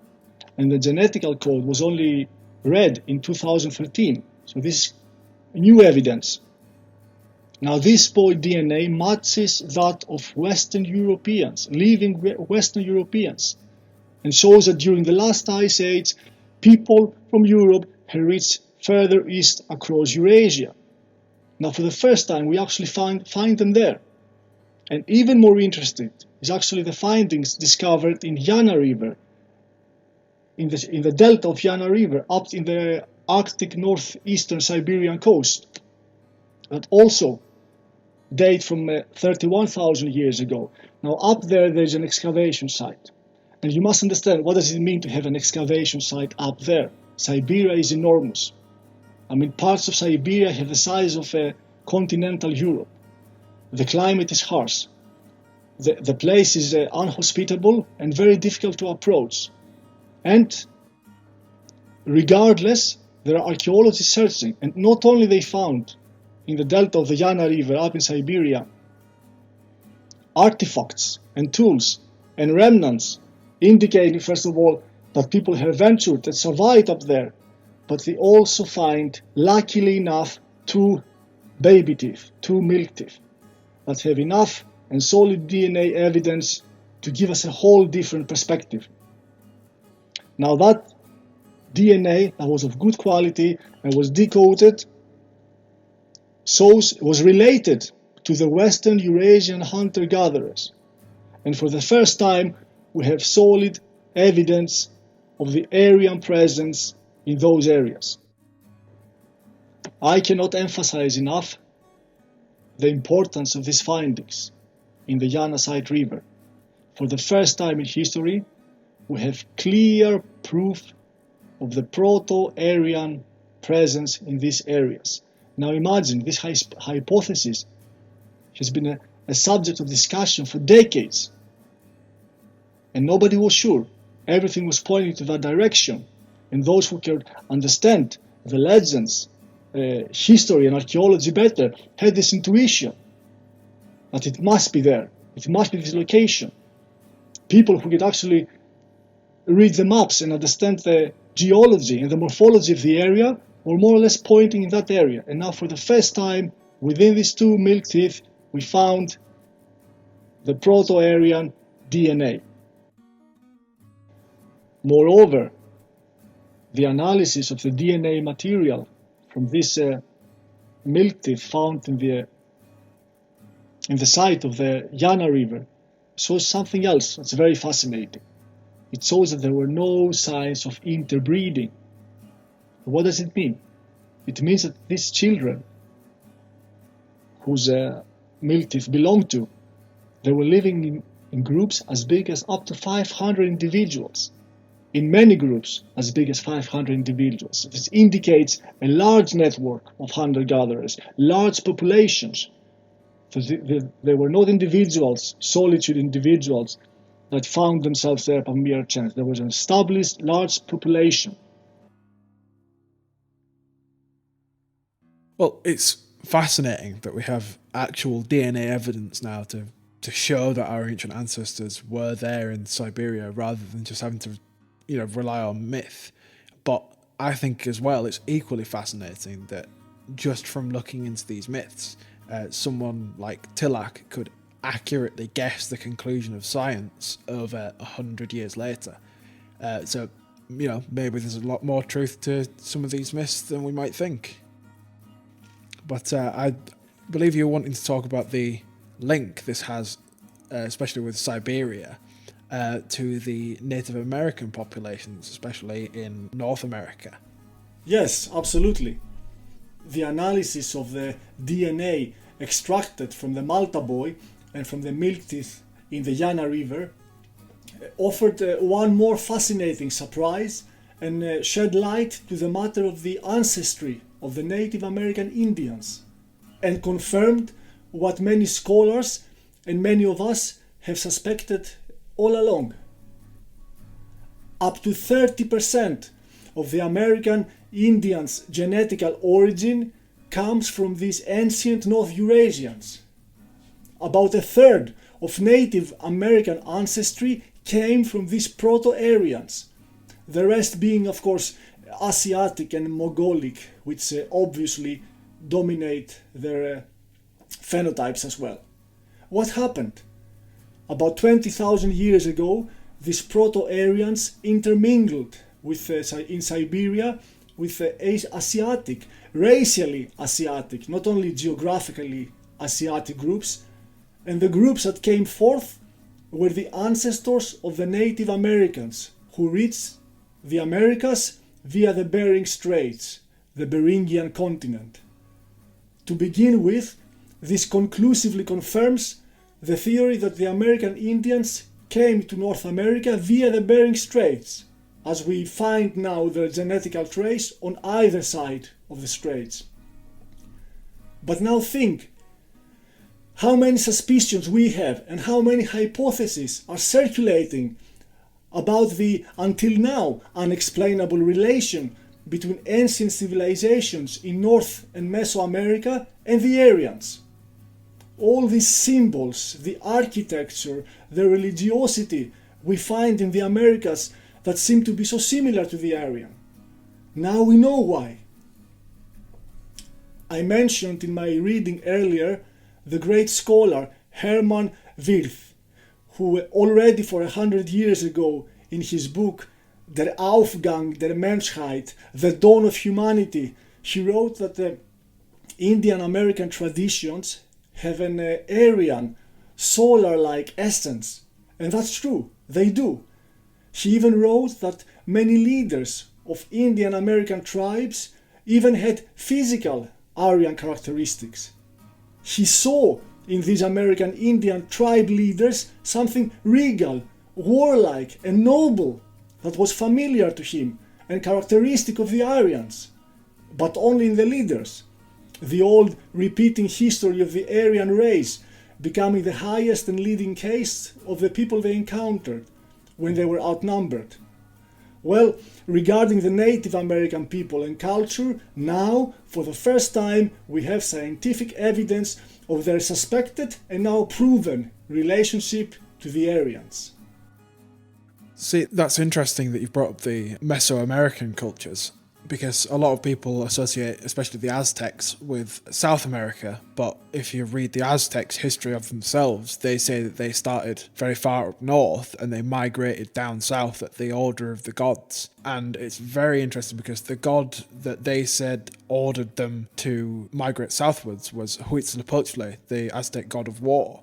And the genetical code was only read in 2013. So this is new evidence. Now this boy DNA matches that of Western Europeans, living Western Europeans, and shows that during the last ice age, people from Europe had reached further east across Eurasia. Now for the first time, we actually find them there. And even more interesting is actually the findings discovered in Yana River, in the delta of Yana River, up in the Arctic northeastern Siberian coast, that also date from 31,000 years ago. Now up there's an excavation site. And you must understand, what does it mean to have an excavation site up there? Siberia is enormous. I mean, parts of Siberia have the size of continental Europe. The climate is harsh. The place is unhospitable and very difficult to approach. And regardless, there are archaeologists searching, and not only they found in the delta of the Yana River up in Siberia artifacts and tools and remnants indicating, first of all, that people have ventured and survived up there, but they also find, luckily enough, two baby teeth, two milk teeth, that have enough and solid DNA evidence to give us a whole different perspective. Now that DNA that was of good quality and was decoded was related to the Western Eurasian hunter-gatherers. And for the first time, we have solid evidence of the Aryan presence in those areas. I cannot emphasize enough the importance of these findings in the Yanasite River. For the first time in history, we have clear proof of the Proto-Aryan presence in these areas. Now imagine, this hypothesis has been a subject of discussion for decades, and nobody was sure. Everything was pointing to that direction, and those who could understand the legends, history and archaeology better had this intuition that it must be there, it must be this location. People who could actually read the maps and understand the geology and the morphology of the area were more or less pointing in that area. And now for the first time, within these two milk teeth, we found the Proto-Aryan DNA. Moreover, the analysis of the DNA material from this milk teeth found in the site of the Yana River shows something else that's very fascinating. It shows that there were no signs of interbreeding. What does it mean? It means that these children, whose milk teeth belonged to, they were living in groups as big as up to 500 individuals. In many groups as big as 500 individuals. This indicates a large network of hunter-gatherers, large populations. So they were not individuals, solitary individuals, that found themselves there by mere chance. There was an established large population. Well, it's fascinating that we have actual DNA evidence now to show that our ancient ancestors were there in Siberia rather than just having to rely on myth. But I think as well it's equally fascinating that just from looking into these myths, someone like Tilak could accurately guess the conclusion of science over 100 years later. So maybe there's a lot more truth to some of these myths than we might think. But I believe you're wanting to talk about the link this has, especially with Siberia, to the Native American populations, especially in North America. Yes, absolutely. The analysis of the DNA extracted from the Malta boy and from the milk teeth in the Yana River offered one more fascinating surprise and shed light to the matter of the ancestry of the Native American Indians. and confirmed what many scholars and many of us have suspected all along. Up to 30% of the American Indians' genetical origin comes from these ancient North Eurasians. About a third of Native American ancestry came from these Proto-Aryans, the rest being, of course, Asiatic and Mongolic, which obviously dominate their phenotypes as well. What happened? About 20,000 years ago, these Proto-Aryans intermingled with, in Siberia with Asiatic, racially Asiatic, not only geographically Asiatic groups, and the groups that came forth were the ancestors of the Native Americans who reached the Americas via the Bering Straits, the Beringian continent. To begin with, this conclusively confirms the theory that the American Indians came to North America via the Bering Straits, as we find now their genetical trace on either side of the straits. But now think, how many suspicions we have and how many hypotheses are circulating about the, until now, unexplainable relation between ancient civilizations in North and Mesoamerica and the Aryans. All these symbols, the architecture, the religiosity we find in the Americas that seem to be so similar to the Aryan. Now we know why. I mentioned in my reading earlier the great scholar Hermann Wirth, who already for 100 years ago in his book Der Aufgang der Menschheit, The Dawn of Humanity, he wrote that the Indian American traditions have an Aryan, solar-like essence. And that's true, they do. He even wrote that many leaders of Indian American tribes even had physical Aryan characteristics. He saw in these American Indian tribe leaders something regal, warlike and noble that was familiar to him and characteristic of the Aryans, but only in the leaders. The old repeating history of the Aryan race becoming the highest and leading caste of the people they encountered when they were outnumbered. Well, regarding the Native American people and culture, now, for the first time, we have scientific evidence of their suspected and now proven relationship to the Aryans. See, that's interesting that you've brought up the Mesoamerican cultures, because a lot of people associate, especially the Aztecs, with South America, but if you read the Aztecs' history of themselves, they say that they started very far up north and they migrated down south at the order of the gods. And it's very interesting because the god that they said ordered them to migrate southwards was Huitzilopochtli, the Aztec god of war.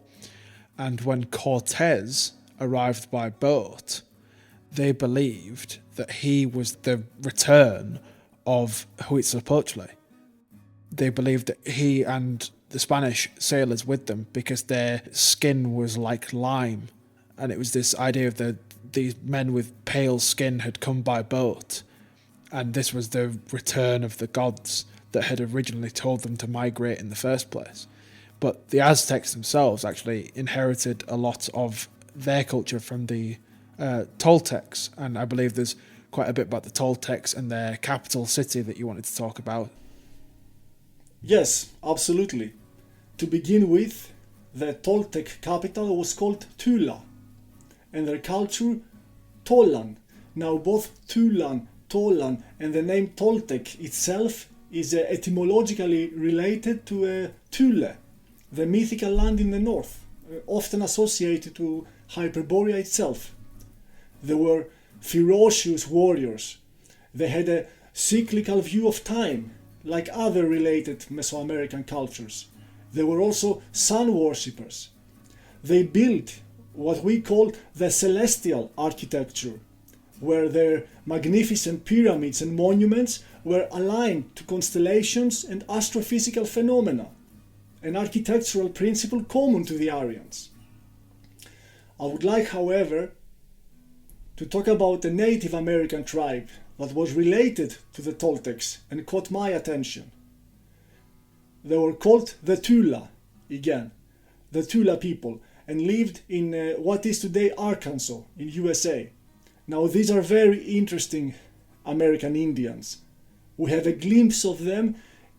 And when Cortez arrived by boat, they believed that he was the return of Huitzilopochtli. They believed that he and the Spanish sailors with them, because their skin was like lime, and it was this idea of these men with pale skin had come by boat, and this was the return of the gods that had originally told them to migrate in the first place. But the Aztecs themselves actually inherited a lot of their culture from the Toltecs, and I believe there's quite a bit about the Toltecs and their capital city that you wanted to talk about. Yes, absolutely. To begin with, the Toltec capital was called Tula, and their culture Tolan. Now both Tulan, Tolan, and the name Toltec itself is etymologically related to Thule, the mythical land in the north, often associated to Hyperborea itself. They were ferocious warriors. They had a cyclical view of time, like other related Mesoamerican cultures. They were also sun worshippers. They built what we call the celestial architecture, where their magnificent pyramids and monuments were aligned to constellations and astrophysical phenomena, an architectural principle common to the Aryans. I would like, however, to talk about a Native American tribe that was related to the Toltecs and caught my attention. They were called the Tula, again, the Tula people, and lived in what is today Arkansas in USA. Now these are very interesting American Indians. We have a glimpse of them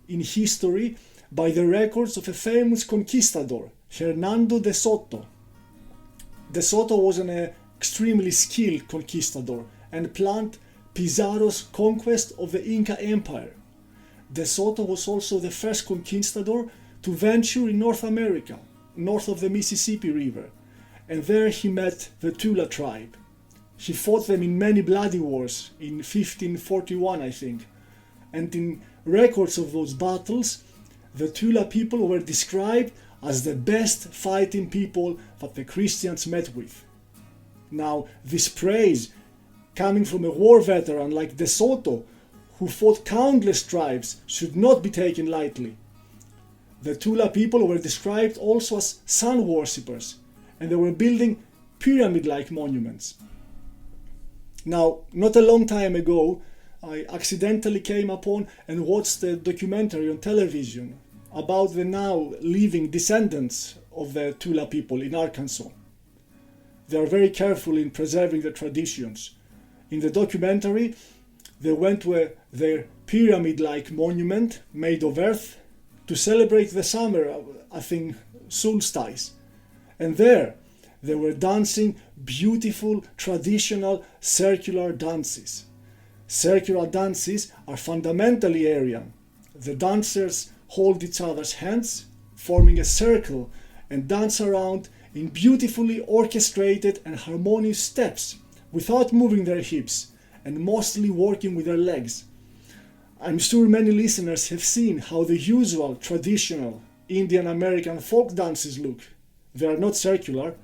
in history by the records of a famous conquistador, Hernando de Soto. De Soto was an extremely skilled conquistador and planned Pizarro's conquest of the Inca Empire. De Soto was also the first conquistador to venture in North America, north of the Mississippi River, and there he met the Tula tribe. He fought them in many bloody wars in 1541, I think, and in records of those battles, the Tula people were described as the best fighting people that the Christians met with. Now, this praise, coming from a war veteran like De Soto, who fought countless tribes, should not be taken lightly. The Tula people were described also as sun worshippers, and they were building pyramid-like monuments. Now, not a long time ago, I accidentally came upon and watched a documentary on television about the now living descendants of the Tula people in Arkansas. They are very careful in preserving the traditions. In the documentary, they went to their pyramid-like monument made of earth to celebrate the summer, I think, solstice. And there, they were dancing beautiful, traditional, circular dances. Circular dances are fundamentally Aryan. The dancers hold each other's hands, forming a circle, and dance around in beautifully orchestrated and harmonious steps, without moving their hips, and mostly working with their legs. I'm sure many listeners have seen how the usual traditional Indian American folk dances look. They are not circular.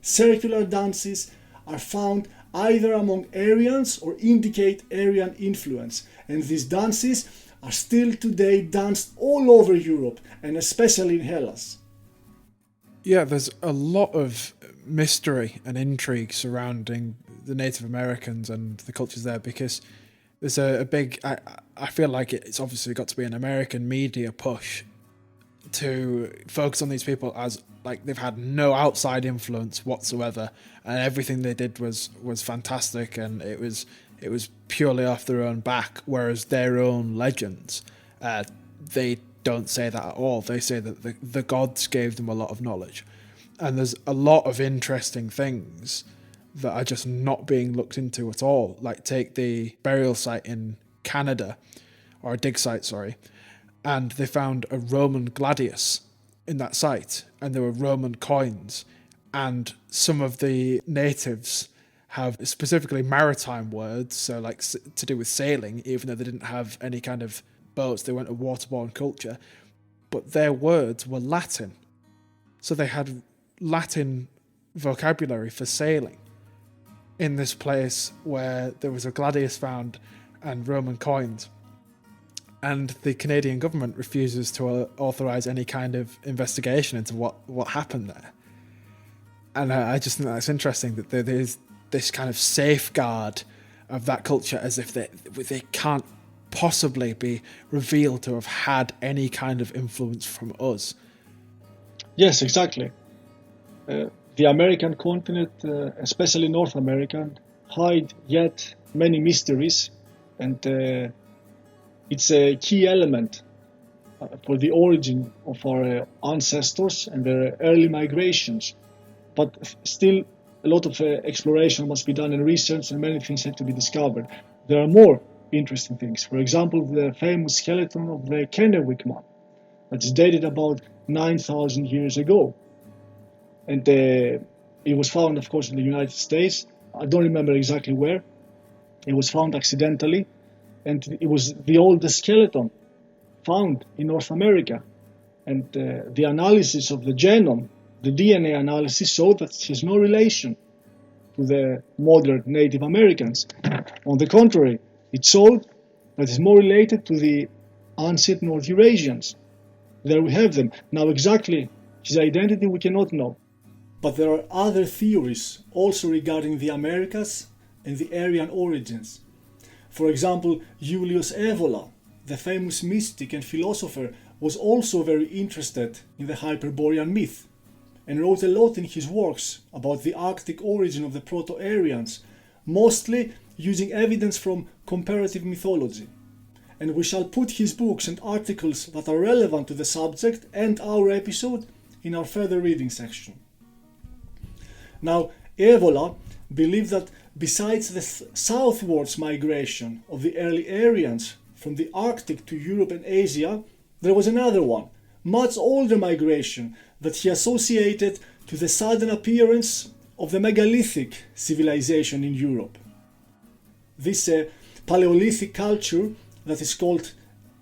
Circular dances are found either among Aryans or indicate Aryan influence, and these dances are still today danced all over Europe, and especially in Hellas. Yeah, there's a lot of mystery and intrigue surrounding the Native Americans and the cultures there, because there's a big, I feel like it's obviously got to be an American media push to focus on these people as like they've had no outside influence whatsoever, and everything they did was fantastic, and it was purely off their own back, whereas their own legends, they don't say that at all. They say that the gods gave them a lot of knowledge, and there's a lot of interesting things that are just not being looked into at all. Like take the burial site in Canada, or a dig site, sorry, and they found a Roman gladius in that site, and there were Roman coins, and some of the natives have specifically maritime words, so like to do with sailing, even though they didn't have any kind of boats, they weren't a waterborne culture, but their words were Latin. So they had Latin vocabulary for sailing in this place where there was a gladius found and Roman coins. And the Canadian government refuses to authorise any kind of investigation into what happened there. And I just think that's interesting that there's this kind of safeguard of that culture, as if they can't possibly be revealed to have had any kind of influence from us. Yes, exactly. The American continent, especially North America, hide yet many mysteries, and it's a key element for the origin of our ancestors and their early migrations. But still, a lot of exploration must be done and research, and many things have to be discovered. There are more interesting things. For example, the famous skeleton of the Kennewick man, that's dated about 9,000 years ago. And it was found, of course, in the United States. I don't remember exactly where. It was found accidentally, and it was the oldest skeleton found in North America. And the analysis of the genome, the DNA analysis, showed that it has no relation to the modern Native Americans. On the contrary, it showed that it's more related to the ancient North Eurasians. There we have them. Now exactly his identity we cannot know. But there are other theories also regarding the Americas and the Aryan origins. For example, Julius Evola, the famous mystic and philosopher, was also very interested in the Hyperborean myth and wrote a lot in his works about the Arctic origin of the Proto-Aryans, mostly using evidence from comparative mythology. And we shall put his books and articles that are relevant to the subject and our episode in our further reading section. Now, Evola believed that besides the southwards migration of the early Aryans from the Arctic to Europe and Asia, there was another one, much older migration that he associated to the sudden appearance of the megalithic civilization in Europe. This Paleolithic culture that is called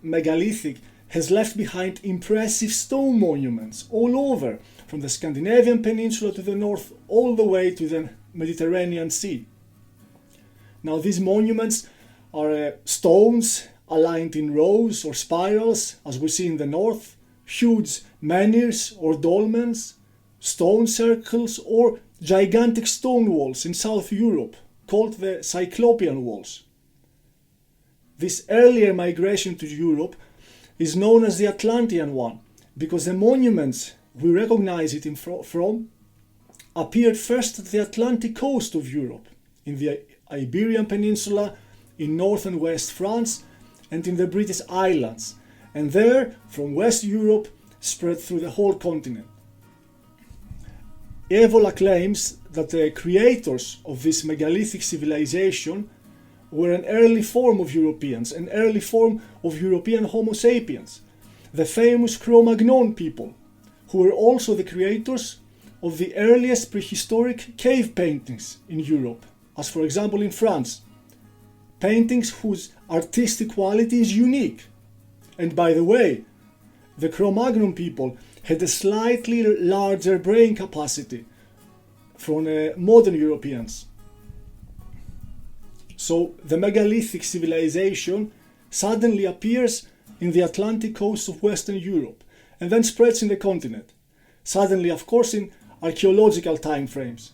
megalithic has left behind impressive stone monuments all over, from the Scandinavian peninsula to the north all the way to the Mediterranean Sea. Now these monuments are stones aligned in rows or spirals, as we see in the north, huge menhirs or dolmens, stone circles, or gigantic stone walls in South Europe, called the Cyclopean walls. This earlier migration to Europe is known as the Atlantean one, because the monuments we recognize it from appeared first at the Atlantic coast of Europe, in the Iberian Peninsula, in north and west France, and in the British Islands, and there, from West Europe, spread through the whole continent. Evola claims that the creators of this megalithic civilization were an early form of Europeans, an early form of European Homo sapiens, the famous Cro-Magnon people, who were also the creators of the earliest prehistoric cave paintings in Europe, as for example in France, paintings whose artistic quality is unique. And by the way, the Cro-Magnon people had a slightly larger brain capacity from modern Europeans. So the megalithic civilization suddenly appears in the Atlantic coast of Western Europe and then spreads in the continent, suddenly of course in archaeological time frames.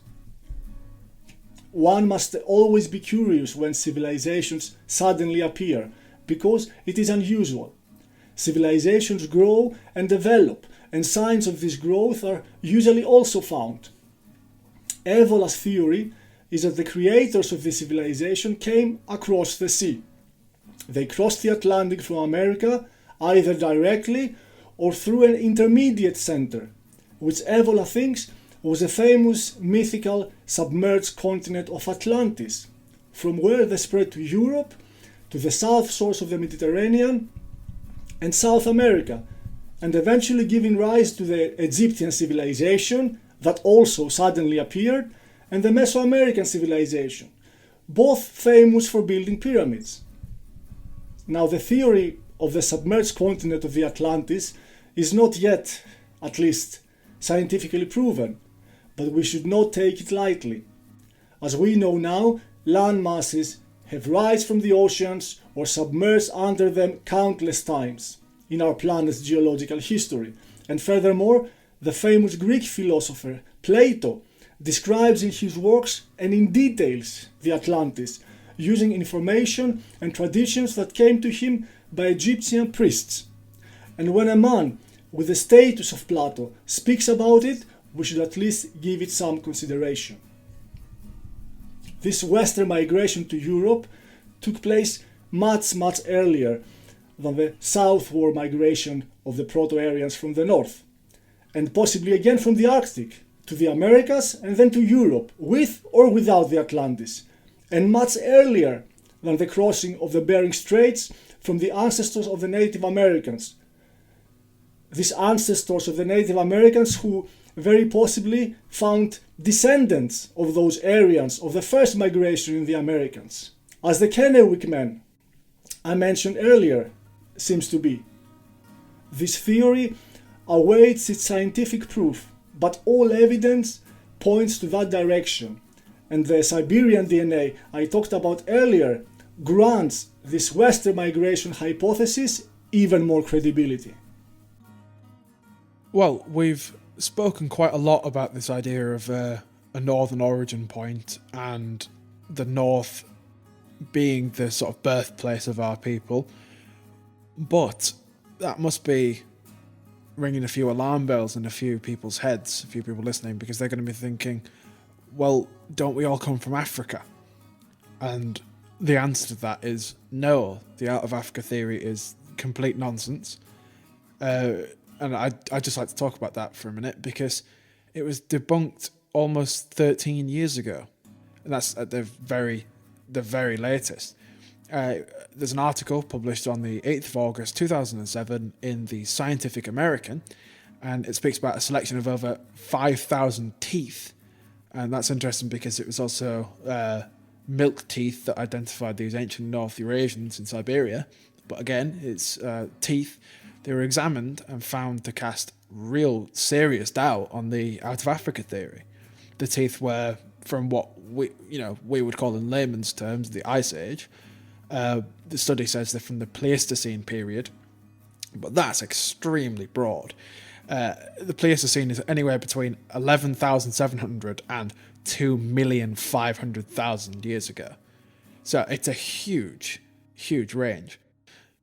One must always be curious when civilizations suddenly appear, because it is unusual. Civilizations grow and develop, and signs of this growth are usually also found. Evola's theory is that the creators of the civilization came across the sea. They crossed the Atlantic from America either directly or through an intermediate center, which Evola thinks was a famous mythical submerged continent of Atlantis, from where they spread to Europe, to the south shores of the Mediterranean and South America, and eventually giving rise to the Egyptian civilization that also suddenly appeared, and the Mesoamerican civilization, both famous for building pyramids. Now the theory of the submerged continent of the Atlantis is not yet, at least, scientifically proven, but we should not take it lightly. As we know now, land masses have risen from the oceans or submerged under them countless times in our planet's geological history. And furthermore, the famous Greek philosopher Plato describes in his works and in details the Atlantis, using information and traditions that came to him by Egyptian priests. And when a man with the status of Plato speaks about it, we should at least give it some consideration. This western migration to Europe took place much earlier than the southward migration of the Proto-Aryans from the north, and possibly again from the Arctic to the Americas and then to Europe, with or without the Atlantis, and much earlier than the crossing of the Bering Straits from the ancestors of the Native Americans. These ancestors of the Native Americans who very possibly found descendants of those Aryans of the first migration in the Americans, as the Kennewick men I mentioned earlier seems to be. This theory awaits its scientific proof, but all evidence points to that direction, and the Siberian DNA I talked about earlier grants this western migration hypothesis even more credibility. Well, we've spoken quite a lot about this idea of a northern origin point and the north being the sort of birthplace of our people, but that must be ringing a few alarm bells in a few people's heads, a few people listening, because they're going to be thinking, well, don't we all come from Africa? And the answer to that is no. The out of Africa theory is complete nonsense. And I'd just like to talk about that for a minute, because it was debunked almost 13 years ago. And that's at the very latest. There's an article published on the 8th of August 2007 in the Scientific American, and it speaks about a selection of over 5,000 teeth. And that's interesting because it was also milk teeth that identified these ancient North Eurasians in Siberia. But again, it's teeth. They were examined and found to cast real serious doubt on the out of Africa theory. The teeth were from what we would call in layman's terms the Ice Age. The study says they're from the Pleistocene period, but that's extremely broad. The Pleistocene is anywhere between 11,700 and 2,500,000 years ago. So it's a huge range.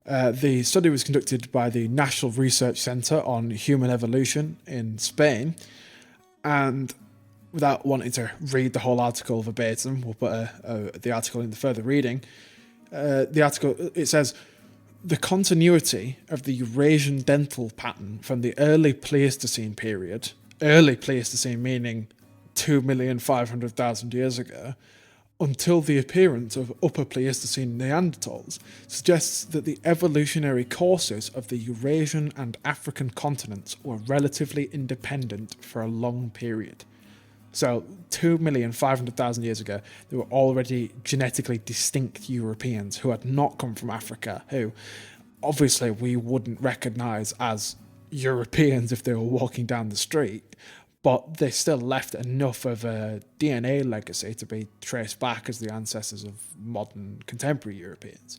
The study was conducted by the National Research Centre on Human Evolution in Spain, and without wanting to read the whole article verbatim, we'll put the article in the further reading. The article, it says, the continuity of the Eurasian dental pattern from the early Pleistocene period, early Pleistocene meaning 2,500,000 years ago, until the appearance of Upper Pleistocene Neanderthals, suggests that the evolutionary courses of the Eurasian and African continents were relatively independent for a long period. So 2,500,000 years ago, there were already genetically distinct Europeans who had not come from Africa, who obviously we wouldn't recognise as Europeans if they were walking down the street, but they still left enough of a DNA legacy to be traced back as the ancestors of modern contemporary Europeans.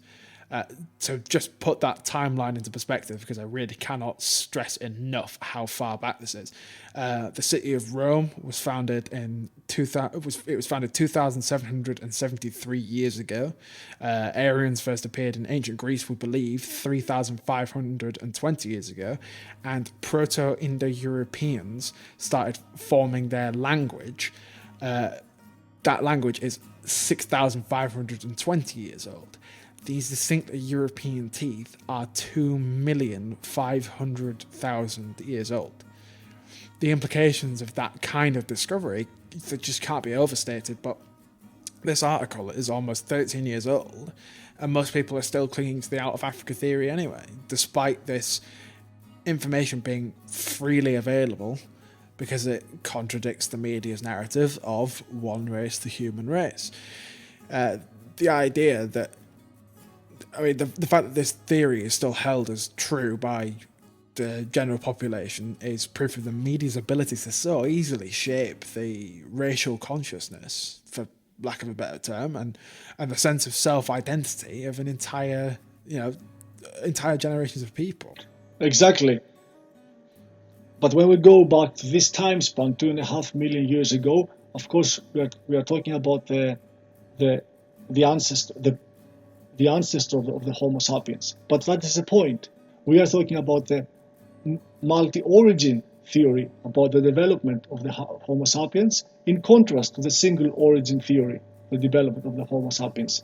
To just put that timeline into perspective, because I really cannot stress enough how far back this is. The city of Rome was founded in 2,773 years ago. Aryans first appeared in ancient Greece, we believe, 3,520 years ago, and Proto-Indo-Europeans started forming their language. That language is 6,520 years old. These distinct European teeth are 2,500,000 years old. The implications of that kind of discovery that just can't be overstated, but this article is almost 13 years old, and most people are still clinging to the out of Africa theory anyway, despite this information being freely available, because it contradicts the media's narrative of one race, the human race. The idea that the fact that this theory is still held as true by the general population is proof of the media's ability to so easily shape the racial consciousness, for lack of a better term, and the sense of self-identity of an entire generations of people. Exactly. But when we go back to this time span, 2.5 million years ago, of course we are talking about the ancestor of the Homo sapiens. But that is the point. We are talking about the multi-origin theory about the development of the Homo sapiens, in contrast to the single origin theory, the development of the Homo sapiens.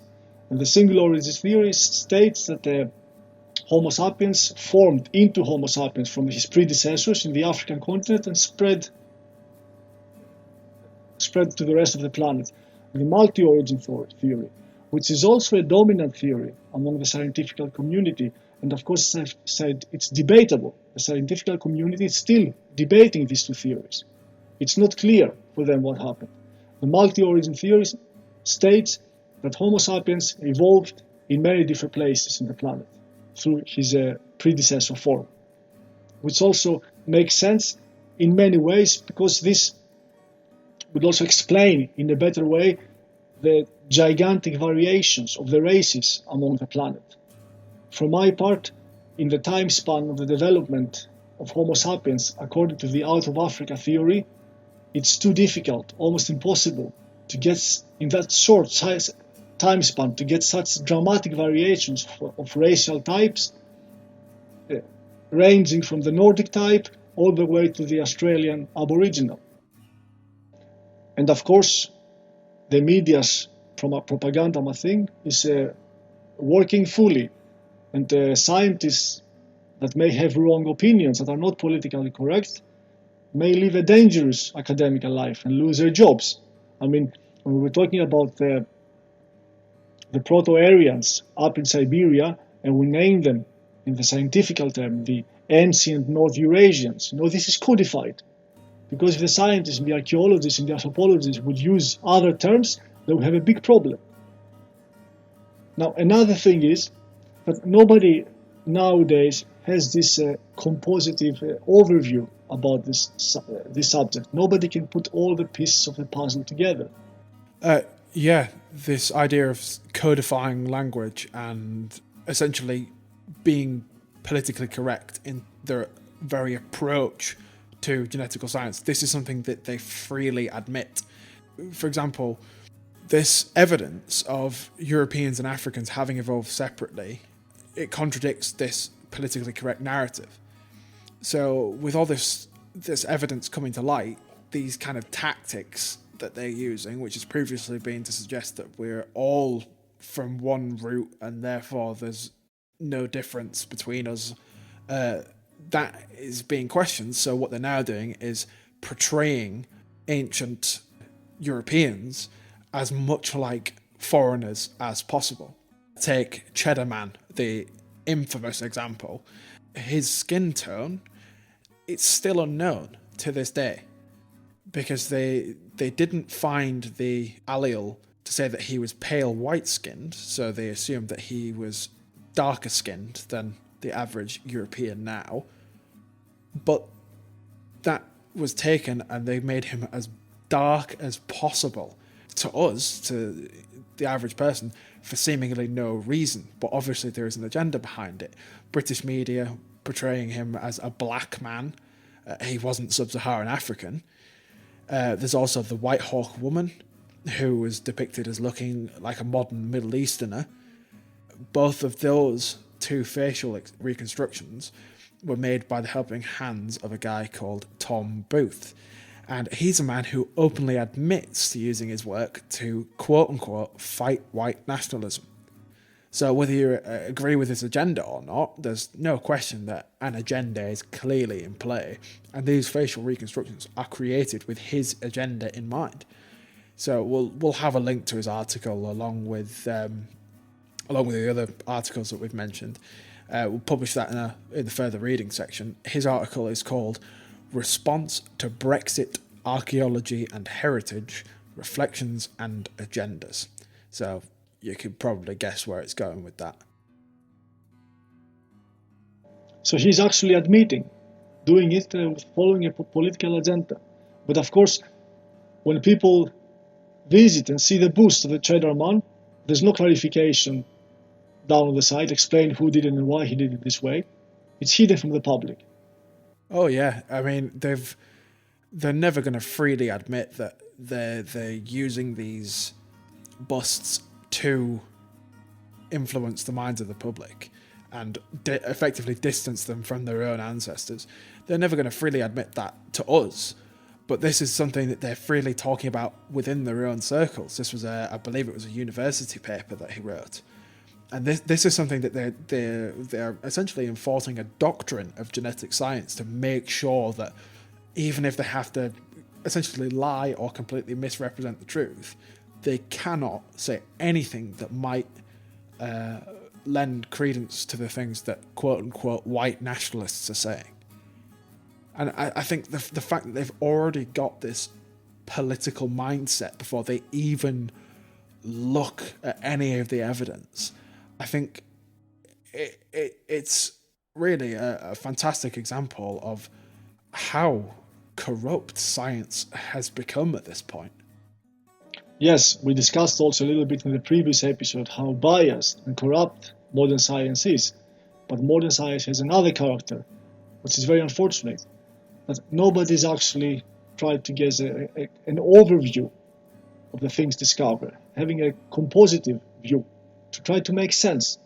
And the single origin theory states that the Homo sapiens formed into Homo sapiens from his predecessors in the African continent and spread to the rest of the planet. The multi-origin theory, which is also a dominant theory among the scientific community, and of course, as I've said, it's debatable. The scientific community is still debating these two theories. It's not clear for them what happened. The multi-origin theory states that Homo sapiens evolved in many different places in the planet through his predecessor form, which also makes sense in many ways, because this would also explain in a better way the gigantic variations of the races among the planet. For my part, in the time span of the development of Homo sapiens, according to the out of Africa theory, it's too difficult, almost impossible, to get in that short time span to get such dramatic variations of racial types ranging from the Nordic type all the way to the Australian Aboriginal. And of course, the media's propaganda thing is working fully, and scientists that may have wrong opinions that are not politically correct may live a dangerous academic life and lose their jobs. I mean, when we're talking about the Proto-Aryans up in Siberia, and we name them in the scientific term, the ancient North Eurasians, this is codified. Because if the scientists and the archaeologists and the anthropologists would use other terms, they would have a big problem. Now, another thing is that nobody nowadays has this compositive overview about this subject. Nobody can put all the pieces of the puzzle together. Yeah, this idea of codifying language and essentially being politically correct in their very approach to genetical science. This is something that they freely admit. For example, this evidence of Europeans and Africans having evolved separately, it contradicts this politically correct narrative. So with all this evidence coming to light, these kind of tactics that they're using, which has previously been to suggest that we're all from one root and therefore there's no difference between us, that is being questioned. So what they're now doing is portraying ancient Europeans as much like foreigners as possible. Take Cheddar Man, the infamous example. His skin tone, it's still unknown to this day, because they didn't find the allele to say that he was pale white-skinned, so they assumed that he was darker skinned than the average European now. But that was taken and they made him as dark as possible to us, to the average person, for seemingly no reason. But obviously there is an agenda behind it. British media portraying him as a black man. He wasn't sub-Saharan African. There's also the White Hawk woman, who was depicted as looking like a modern Middle Easterner. Both of those two facial reconstructions were made by the helping hands of a guy called Tom Booth. And he's a man who openly admits to using his work to, quote-unquote, fight white nationalism. So whether you agree with his agenda or not, there's no question that an agenda is clearly in play. And these facial reconstructions are created with his agenda in mind. So we'll have a link to his article along with the other articles that we've mentioned. We'll publish that in the further reading section. His article is called Response to Brexit, Archaeology and Heritage, Reflections and Agendas. So you could probably guess where it's going with that. So he's actually admitting doing it following a political agenda. But of course, when people visit and see the boost of the Cheddar Man, there's no clarification down on the side, explain who did it and why he did it this way. It's hidden from the public. Oh yeah, I mean they're never going to freely admit that they're using these busts to influence the minds of the public and effectively distance them from their own ancestors. They're never going to freely admit that to us, but this is something that they're freely talking about within their own circles. This was I believe it was a university paper that he wrote. And this is something that they're essentially enforcing a doctrine of genetic science to make sure that even if they have to essentially lie or completely misrepresent the truth, they cannot say anything that might lend credence to the things that quote-unquote white nationalists are saying. And I think the fact that they've already got this political mindset before they even look at any of the evidence, I think it's really a fantastic example of how corrupt science has become at this point. Yes, we discussed also a little bit in the previous episode how biased and corrupt modern science is. But modern science has another character, which is very unfortunate, that nobody's actually tried to get an overview of the things discovered, having a compositive view to try to make sense.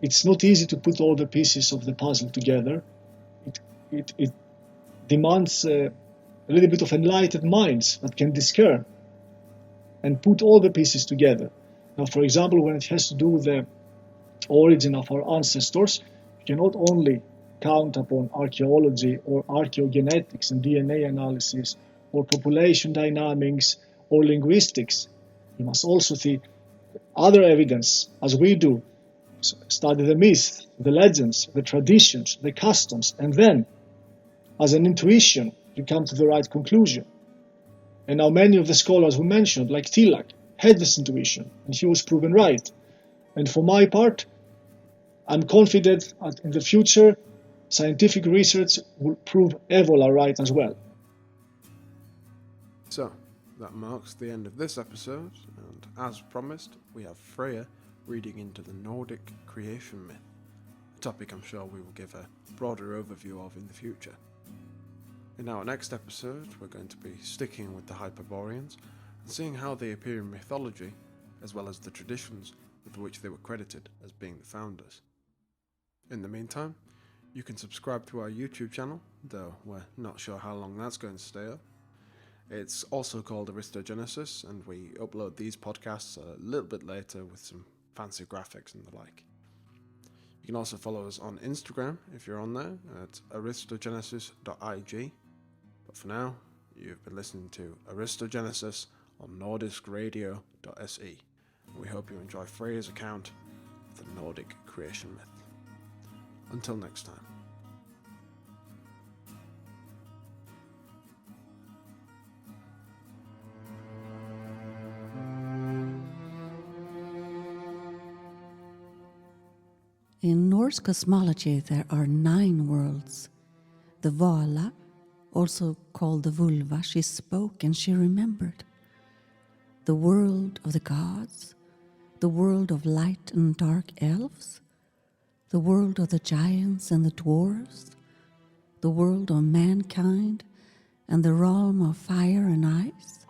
it's not easy to put all the pieces of the puzzle together. It demands a little bit of enlightened minds that can discern and put all the pieces together. Now, for example, when it has to do with the origin of our ancestors, you cannot only count upon archaeology or archaeogenetics and DNA analysis or population dynamics or linguistics. You must also see other evidence, as we do, study the myths, the legends, the traditions, the customs, and then, as an intuition, you come to the right conclusion. And now many of the scholars we mentioned, like Tilak, had this intuition, and he was proven right. And for my part, I'm confident that in the future, scientific research will prove Evola right as well. So, that marks the end of this episode, and as promised, we have Freja reading into the Nordic Creation Myth, a topic I'm sure we will give a broader overview of in the future. In our next episode, we're going to be sticking with the Hyperboreans and seeing how they appear in mythology, as well as the traditions with which they were credited as being the founders. In the meantime, you can subscribe to our YouTube channel, though we're not sure how long that's going to stay up. It's also called Aristogenesis, and we upload these podcasts a little bit later with some fancy graphics and the like. You can also follow us on Instagram if you're on there at aristogenesis.ig. But for now, you've been listening to Aristogenesis on nordiskradio.se. We hope you enjoy Freja's account of the Nordic Creation Myth. Until next time. In Norse cosmology, there are 9 worlds. The Vala, also called the Vulva, she spoke and she remembered. The world of the gods, the world of light and dark elves, the world of the giants and the dwarves, the world of mankind and the realm of fire and ice.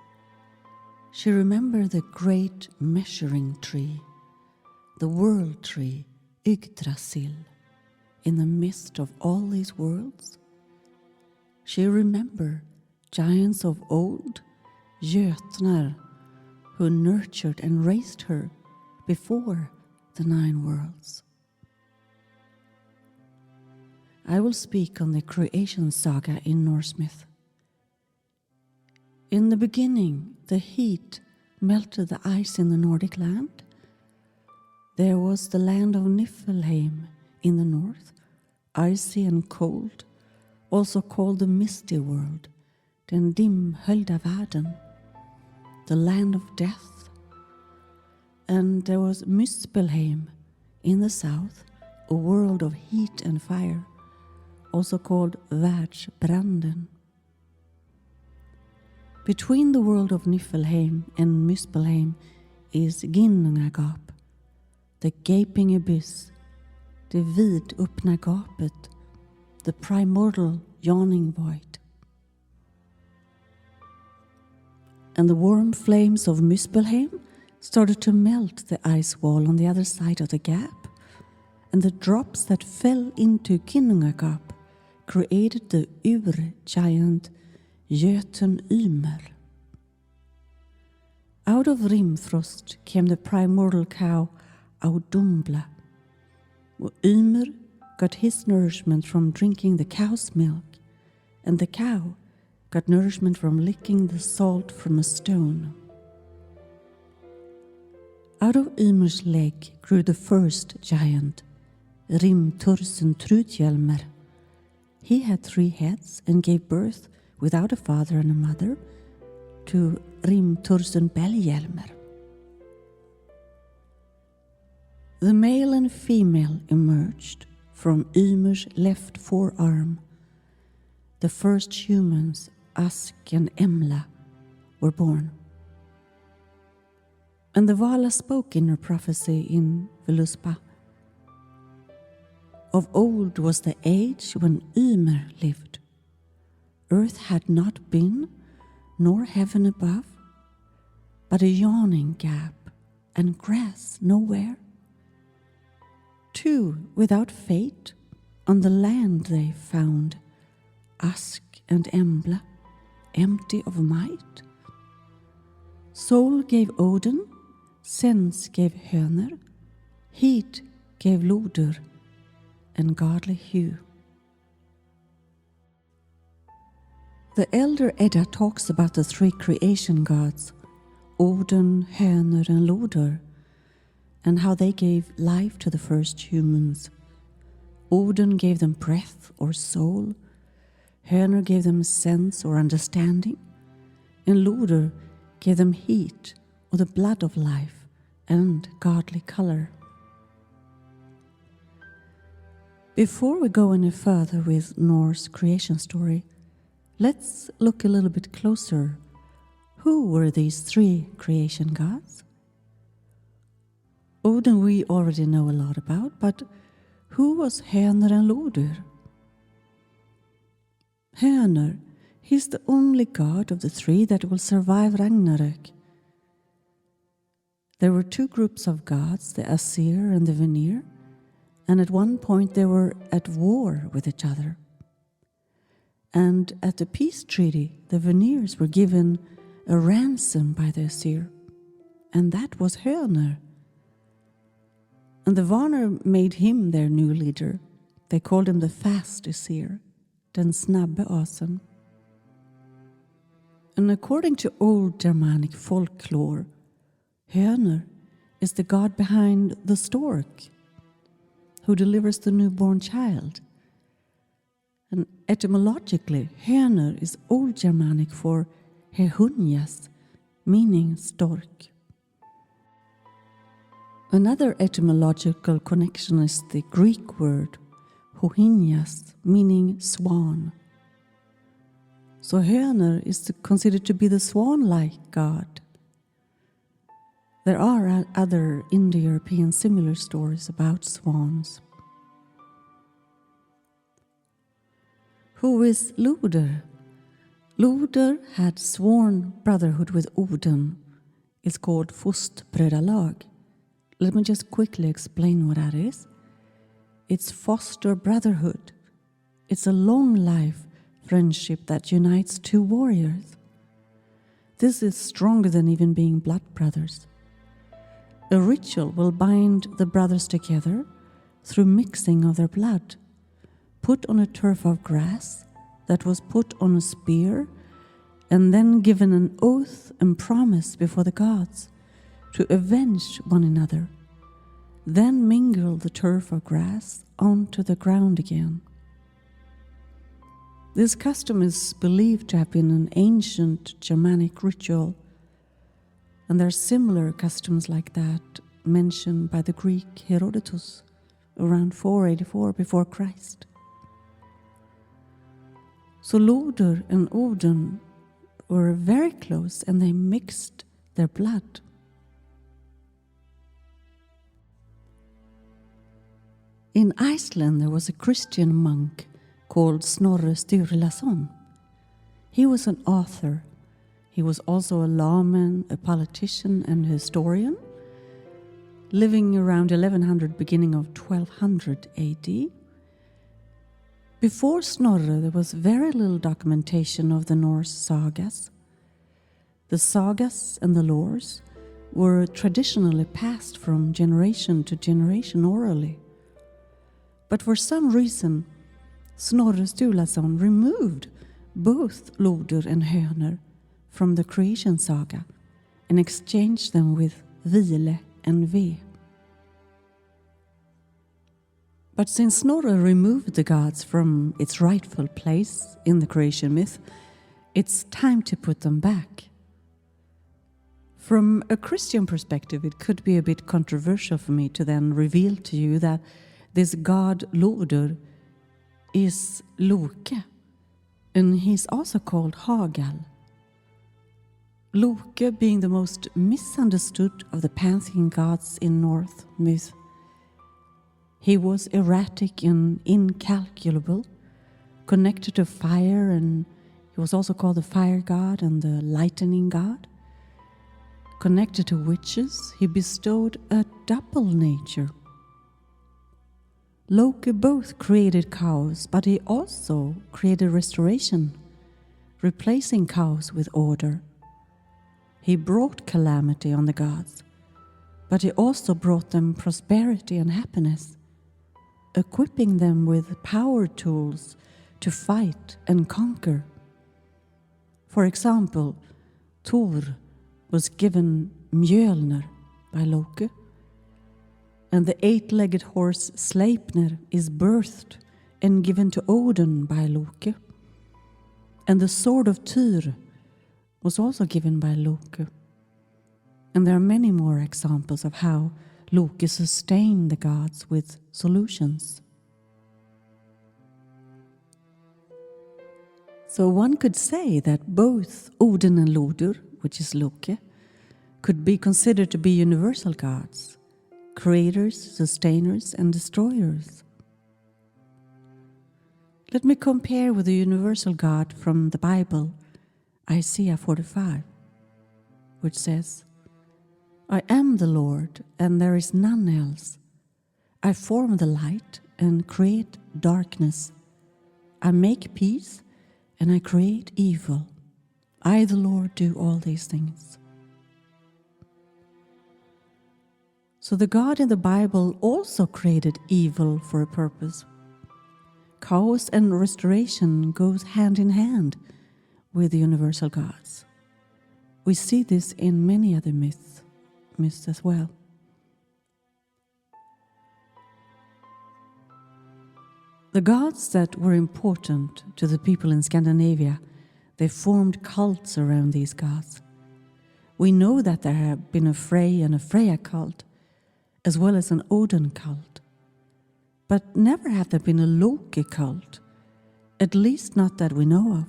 She remembered the great measuring tree, the world tree, Yggdrasil, in the midst of all these worlds. She remembered giants of old, Jötnar, who nurtured and raised her before the 9 worlds. I will speak on the creation saga in Norse myth. In the beginning, the heat melted the ice in the Nordic land. There was the land of Niflheim in the north, icy and cold, also called the misty world, den dimhöljda världen, the land of death. And there was Muspelheim in the south, a world of heat and fire, also called Världsbranden. Between the world of Niflheim and Muspelheim is Ginnungagap, the gaping abyss, det vidöppna gapet, the primordial yawning void. And the warm flames of Muspelheim started to melt the ice wall on the other side of the gap, and the drops that fell into Ginnungagap created the ur-giant Jötun Ymer. Out of Rimfrost came the primordial cow Audumbla. Ymer got his nourishment from drinking the cow's milk, and the cow got nourishment from licking the salt from a stone. Out of Ymer's leg grew the first giant, Rimtursen Trudhjelmer. He had 3 heads and gave birth, without a father and a mother, to Rimtursen Bellhjelmer. The male and female emerged from Ymer's left forearm. The first humans, Ask and Emla, were born. And the Vala spoke in her prophecy in Veluspa. Of old was the age when Ymer lived. Earth had not been, nor heaven above, but a yawning gap, and grass nowhere. Two without fate on the land they found, Ask and Embla, empty of might. Soul gave Odin, sense gave Hönor, heat gave Loder, and godly hue. The Elder Edda talks about the three creation gods, Odin, Hönor, and Loder, and how they gave life to the first humans. Odin gave them breath or soul, Hönor gave them sense or understanding, and Loder gave them heat or the blood of life and godly color. Before we go any further with Norse creation story, let's look a little bit closer. Who were these three creation gods? Odin we already know a lot about, but who was Hönor and Loder? Hönor, he's the only god of the three that will survive Ragnarök. There were two groups of gods, the Asir and the Vanir, and at one point they were at war with each other. And at the peace treaty, the Vanirs were given a ransom by the Asir, and that was Hönor. And the Vanir made him their new leader. They called him the fast Asir, den snabbe asen. And according to old Germanic folklore, Hönor is the god behind the stork, who delivers the newborn child. And etymologically, Hönor is Old Germanic for hehunjas, meaning stork. Another etymological connection is the Greek word hohinjas, meaning swan. So Hönor is considered to be the swan-like god. There are other Indo-European similar stories about swans. Who is Loder? Loder had sworn brotherhood with Odin. It's called fostbrödralag. Let me just quickly explain what that is. It's foster brotherhood. It's a long life friendship that unites two warriors. This is stronger than even being blood brothers. A ritual will bind the brothers together through mixing of their blood, put on a turf of grass that was put on a spear, and then given an oath and promise before the gods to avenge one another. Then mingle the turf of grass onto the ground again. This custom is believed to have been an ancient Germanic ritual, and there are similar customs like that mentioned by the Greek Herodotus around 484 before Christ. So Loder and Odin were very close, and they mixed their blood. In Iceland there was a Christian monk called Snorri Sturlason. He was an author. He was also a lawman, a politician, and a historian, living around 1100, beginning of 1200 AD. Before Snorri, there was very little documentation of the Norse sagas. The sagas and the lores were traditionally passed from generation to generation orally. But for some reason, Snorri Sturlason removed both Loder and Hönor from the creation saga and exchanged them with Vile and Ve. But since Snorri removed the gods from its rightful place in the creation myth, it's time to put them back. From a Christian perspective, it could be a bit controversial for me to then reveal to you that this god Loder is Loke, and he's also called Hagal. Loke being the most misunderstood of the pantheon gods in Norse myth. He was erratic and incalculable, connected to fire, and he was also called the fire god and the lightning god. Connected to witches, he bestowed a double nature. Loki both created chaos, but he also created restoration, replacing chaos with order. He brought calamity on the gods, but he also brought them prosperity and happiness, equipping them with power tools to fight and conquer. For example, Thor was given Mjölnir by Loki, and the 8-legged horse Sleipnir is birthed and given to Odin by Loki. And the sword of Tyr was also given by Loki. And there are many more examples of how Loki sustained the gods with solutions. So one could say that both Odin and Lodur, which is Loki, could be considered to be universal gods, creators, sustainers, and destroyers. Let me compare with the universal God from the Bible, Isaiah 45, which says, I am the Lord, and there is none else. I form the light and create darkness. I make peace, and I create evil. I, the Lord, do all these things. So the God in the Bible also created evil for a purpose. Chaos and restoration goes hand in hand with the universal gods. We see this in many other myths as well. The gods that were important to the people in Scandinavia, they formed cults around these gods. We know that there have been a Frey and a Freja cult, as well as an Odin cult. But never have there been a Loki cult, at least not that we know of.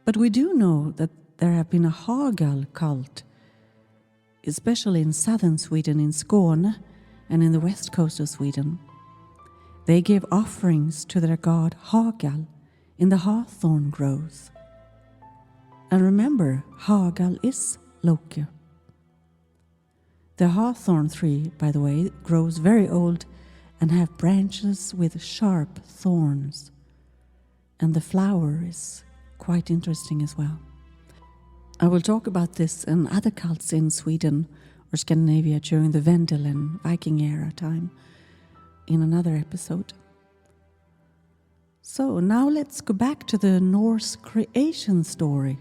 But we do know that there have been a Hagal cult, especially in southern Sweden, in Skåne, and in the west coast of Sweden. They gave offerings to their god Hagal in the hawthorn groves. And remember, Hagal is Loki. The hawthorn tree, by the way, grows very old and have branches with sharp thorns. And the flower is quite interesting as well. I will talk about this and other cults in Sweden or Scandinavia during the Vendel and Viking era time in another episode. So now let's go back to the Norse creation story.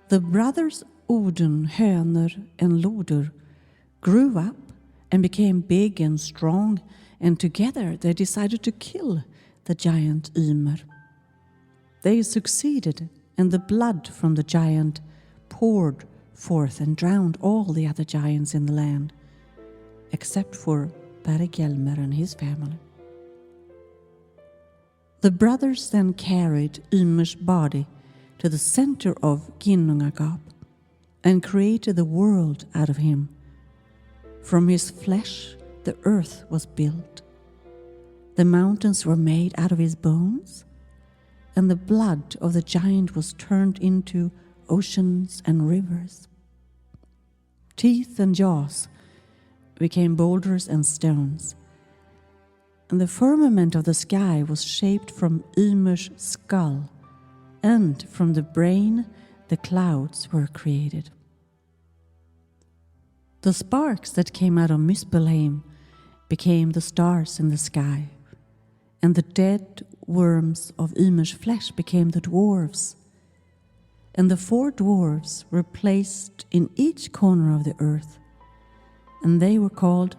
The brothers Odin, Hönor, and Lodur grew up and became big and strong, and together they decided to kill the giant Ymer. They succeeded, and the blood from the giant poured forth and drowned all the other giants in the land, except for Bergelmer and his family. The brothers then carried Ymer's body to the center of Ginnungagap and created the world out of him. From his flesh the earth was built. The mountains were made out of his bones, and the blood of the giant was turned into oceans and rivers. Teeth and jaws became boulders and stones, and the firmament of the sky was shaped from Ymer's skull, and from the brain the clouds were created. The sparks that came out of Muspelheim became the stars in the sky, and the dead worms of Ymer's flesh became the dwarves. And the 4 dwarves were placed in each corner of the earth, and they were called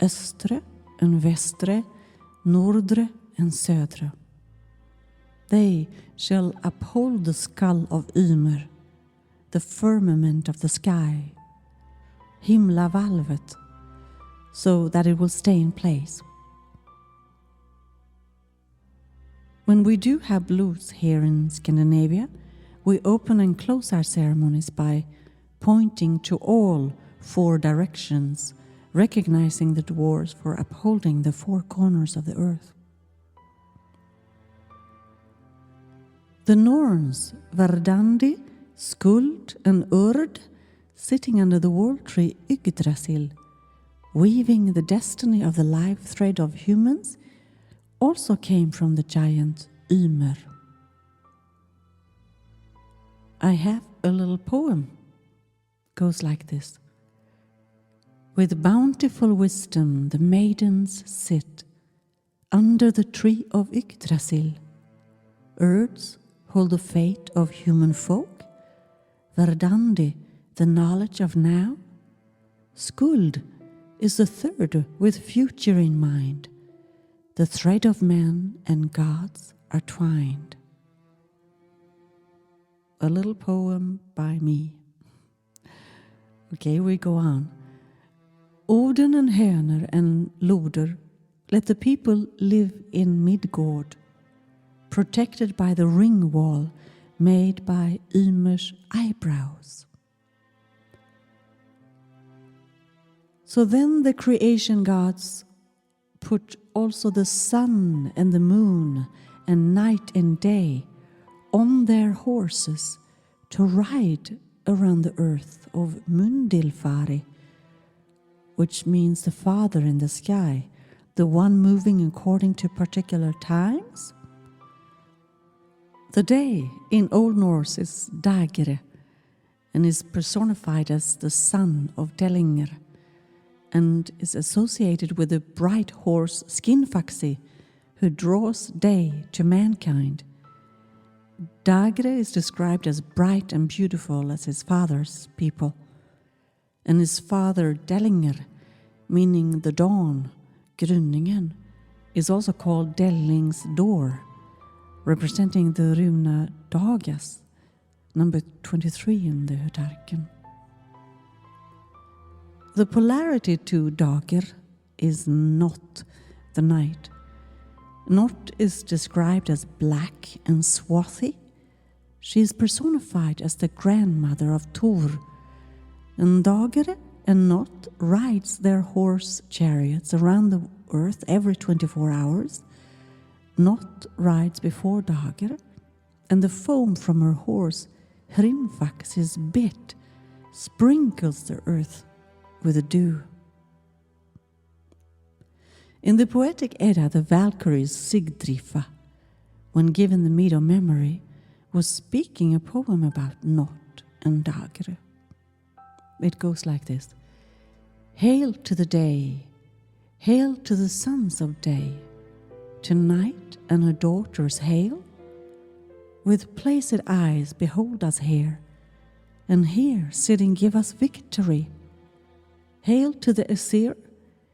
Östre and Vestre, Nordre and Södre. They shall uphold the skull of Ymer, the firmament of the sky, Himlavalvet, so that it will stay in place. When we do have blues here in Scandinavia, we open and close our ceremonies by pointing to all 4 directions, recognizing the dwarves for upholding the 4 corners of the earth. The Norns, Verdandi, Skuld, and Urd, sitting under the world tree Yggdrasil, weaving the destiny of the life thread of humans, also came from the giant Ymer. I have a little poem. Goes like this. With bountiful wisdom the maidens sit under the tree of Yggdrasil. Earths hold the fate of human folk, Verdandi the knowledge of now. Skuld is the third with future in mind. The thread of men and gods are twined. A little poem by me. Okay, we go on. Odin and Hönor and Loder let the people live in Midgård, protected by the ring wall made by Ymer's eyebrows. So then the creation gods put also the sun and the moon and night and day on their horses to ride around the earth of Mundilfari, which means the Father in the sky, the one moving according to particular times. The day in Old Norse is Dagre and is personified as the son of Dellinger and is associated with the bright horse Skinfaxi who draws day to mankind. Dagre is described as bright and beautiful as his father's people, and his father Dellinger, meaning the dawn, Gryningen, is also called Delling's door, representing the runa Dagas, number 23 in the Hurtarken. The polarity to Dager is not the night. Not is described as black and swarthy. She is personified as the grandmother of Thor, and Dagre and Not rides their horse chariots around the earth every 24 hours. Not rides before Dagre, and the foam from her horse, Hrimfax's bit, sprinkles the earth with the dew. In the poetic Edda, the Valkyries Sigdrifa, when given the meed of memory, was speaking a poem about Not and Dagre. It goes like this. Hail to the day, hail to the sons of day, to night and her daughters hail. With placid eyes behold us here, and here sitting give us victory. Hail to the Aesir,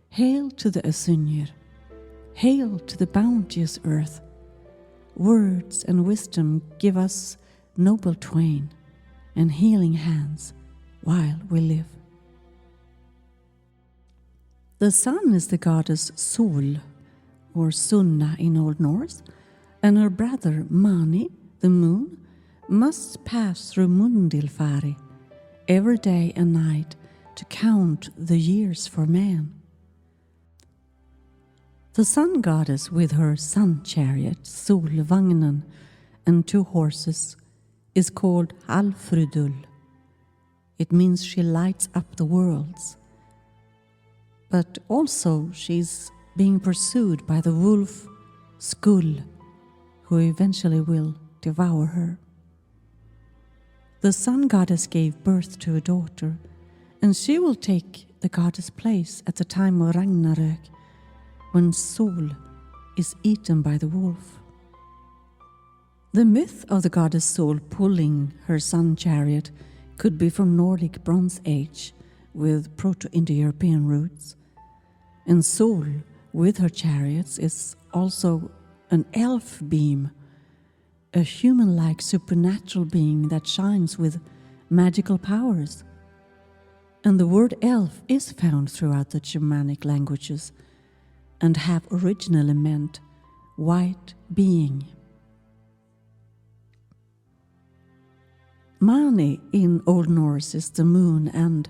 hail to the Asunir, hail to the bounteous earth. Words and wisdom give us noble twain, and healing hands while we live. The sun is the goddess Sol, or Sunna in Old Norse, and her brother Mani, the moon, must pass through Mundilfari every day and night to count the years for man. The sun goddess with her sun chariot, Solvagnen, and 2 horses is called Alfrudul. It means she lights up the worlds. But also she's being pursued by the wolf Skull, who eventually will devour her. The sun goddess gave birth to a daughter, and she will take the goddess' place at the time of Ragnarök, when Sol is eaten by the wolf. The myth of the goddess Sol pulling her sun chariot could be from Nordic Bronze Age with Proto-Indo-European roots. And Sol, with her chariots, is also an elf beam, a human-like supernatural being that shines with magical powers. And the word elf is found throughout the Germanic languages and have originally meant white being. Mani in Old Norse is the moon, and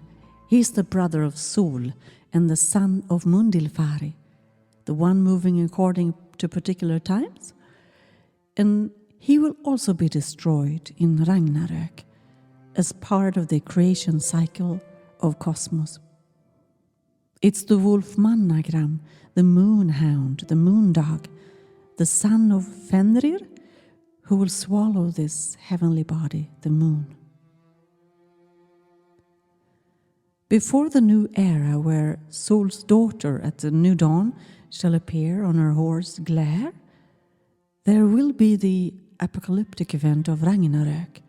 he's the brother of Sol and the son of Mundilfari, the one moving according to particular times. And he will also be destroyed in Ragnarök as part of the creation cycle of cosmos. It's the wolf Mannagram, the moon hound, the moon dog, the son of Fenrir, who will swallow this heavenly body, the moon. Before the new era where Sol's daughter at the new dawn shall appear on her horse Glare, there will be the apocalyptic event of Ragnarök,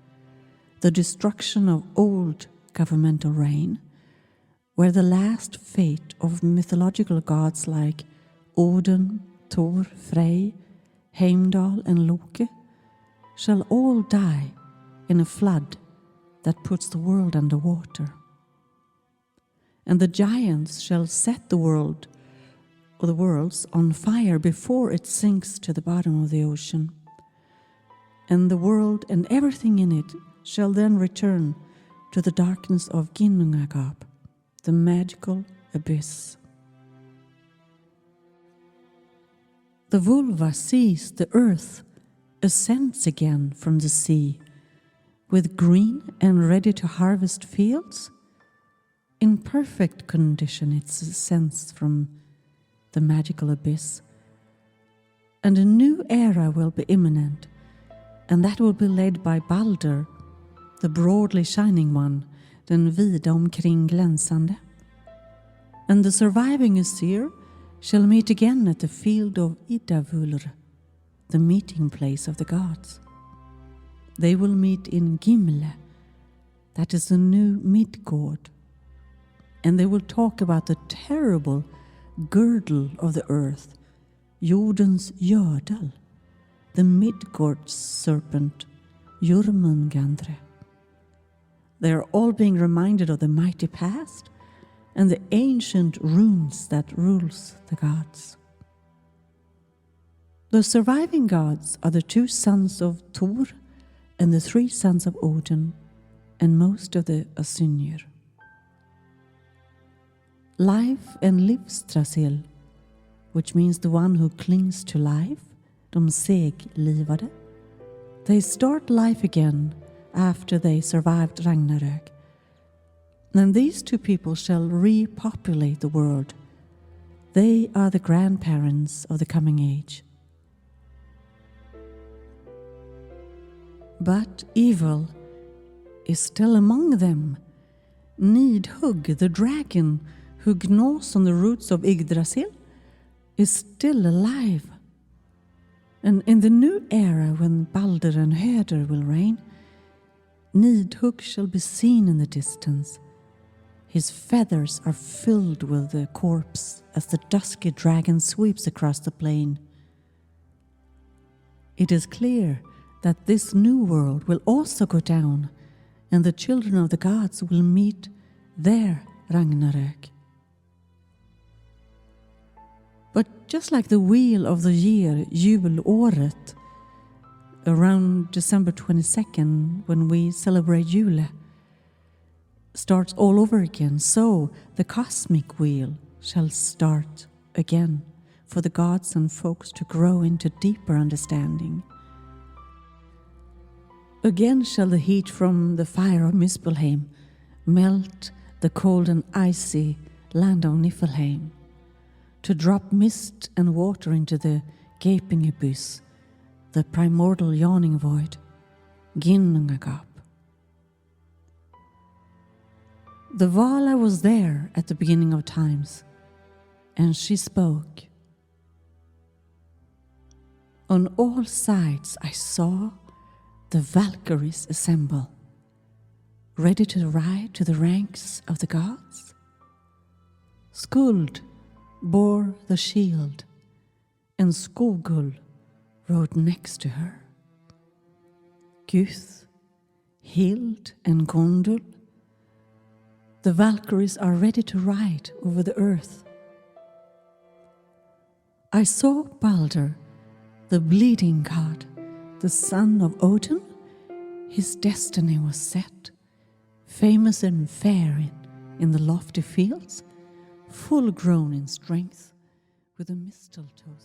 the destruction of old governmental reign, where the last fate of mythological gods like Odin, Thor, Frey, Heimdall and Loki shall all die in a flood that puts the world under water. And the giants shall set the world or the worlds on fire before it sinks to the bottom of the ocean. And the world and everything in it shall then return to the darkness of Ginnungagap, the magical abyss. The vulva sees the earth ascends again from the sea, with green and ready to harvest fields. In perfect condition it ascends from the magical abyss, and a new era will be imminent, and that will be led by Balder, the broadly shining one, den vida omkring glänsande. And the surviving Aesir shall meet again at the field of Idavulr, the meeting place of the gods. They will meet in Gimle, that is the new Midgård, and they will talk about the terrible girdle of the earth, Jordens gördel, the Midgård serpent, Jormungandr. They are all being reminded of the mighty past and the ancient runes that rules the gods. The surviving gods are the 2 sons of Thor and the 3 sons of Odin and most of the Asynjur. Life and livstrasil, which means the one who clings to life, de seglivade, they start life again after they survived Ragnarök. And these 2 people shall repopulate the world. They are the grandparents of the coming age. But evil is still among them. Nidhugg, the dragon who gnaws on the roots of Yggdrasil, is still alive. And in the new era when Balder and Höder will reign, Nidhugg shall be seen in the distance. His feathers are filled with the corpse as the dusky dragon sweeps across the plain. It is clear that this new world will also go down, and the children of the gods will meet their Ragnarök. But just like the wheel of the year, julåret, around December 22nd, when we celebrate Jule, starts all over again, so the cosmic wheel shall start again for the gods and folks to grow into deeper understanding. Again shall the heat from the fire of Muspelheim melt the cold and icy land of Niflheim, to drop mist and water into the gaping abyss, the primordial yawning void, Ginnungagap. The Vala was there at the beginning of times, and she spoke. On all sides I saw the Valkyries assemble, ready to ride to the ranks of the gods. Skuld bore the shield, and Skogul rode next to her. Guth, Hild, and Gondul, the Valkyries are ready to ride over the earth. I saw Balder, the bleeding god, the son of Odin. His destiny was set, famous and fair in the lofty fields, full grown in strength, with a mistletoe.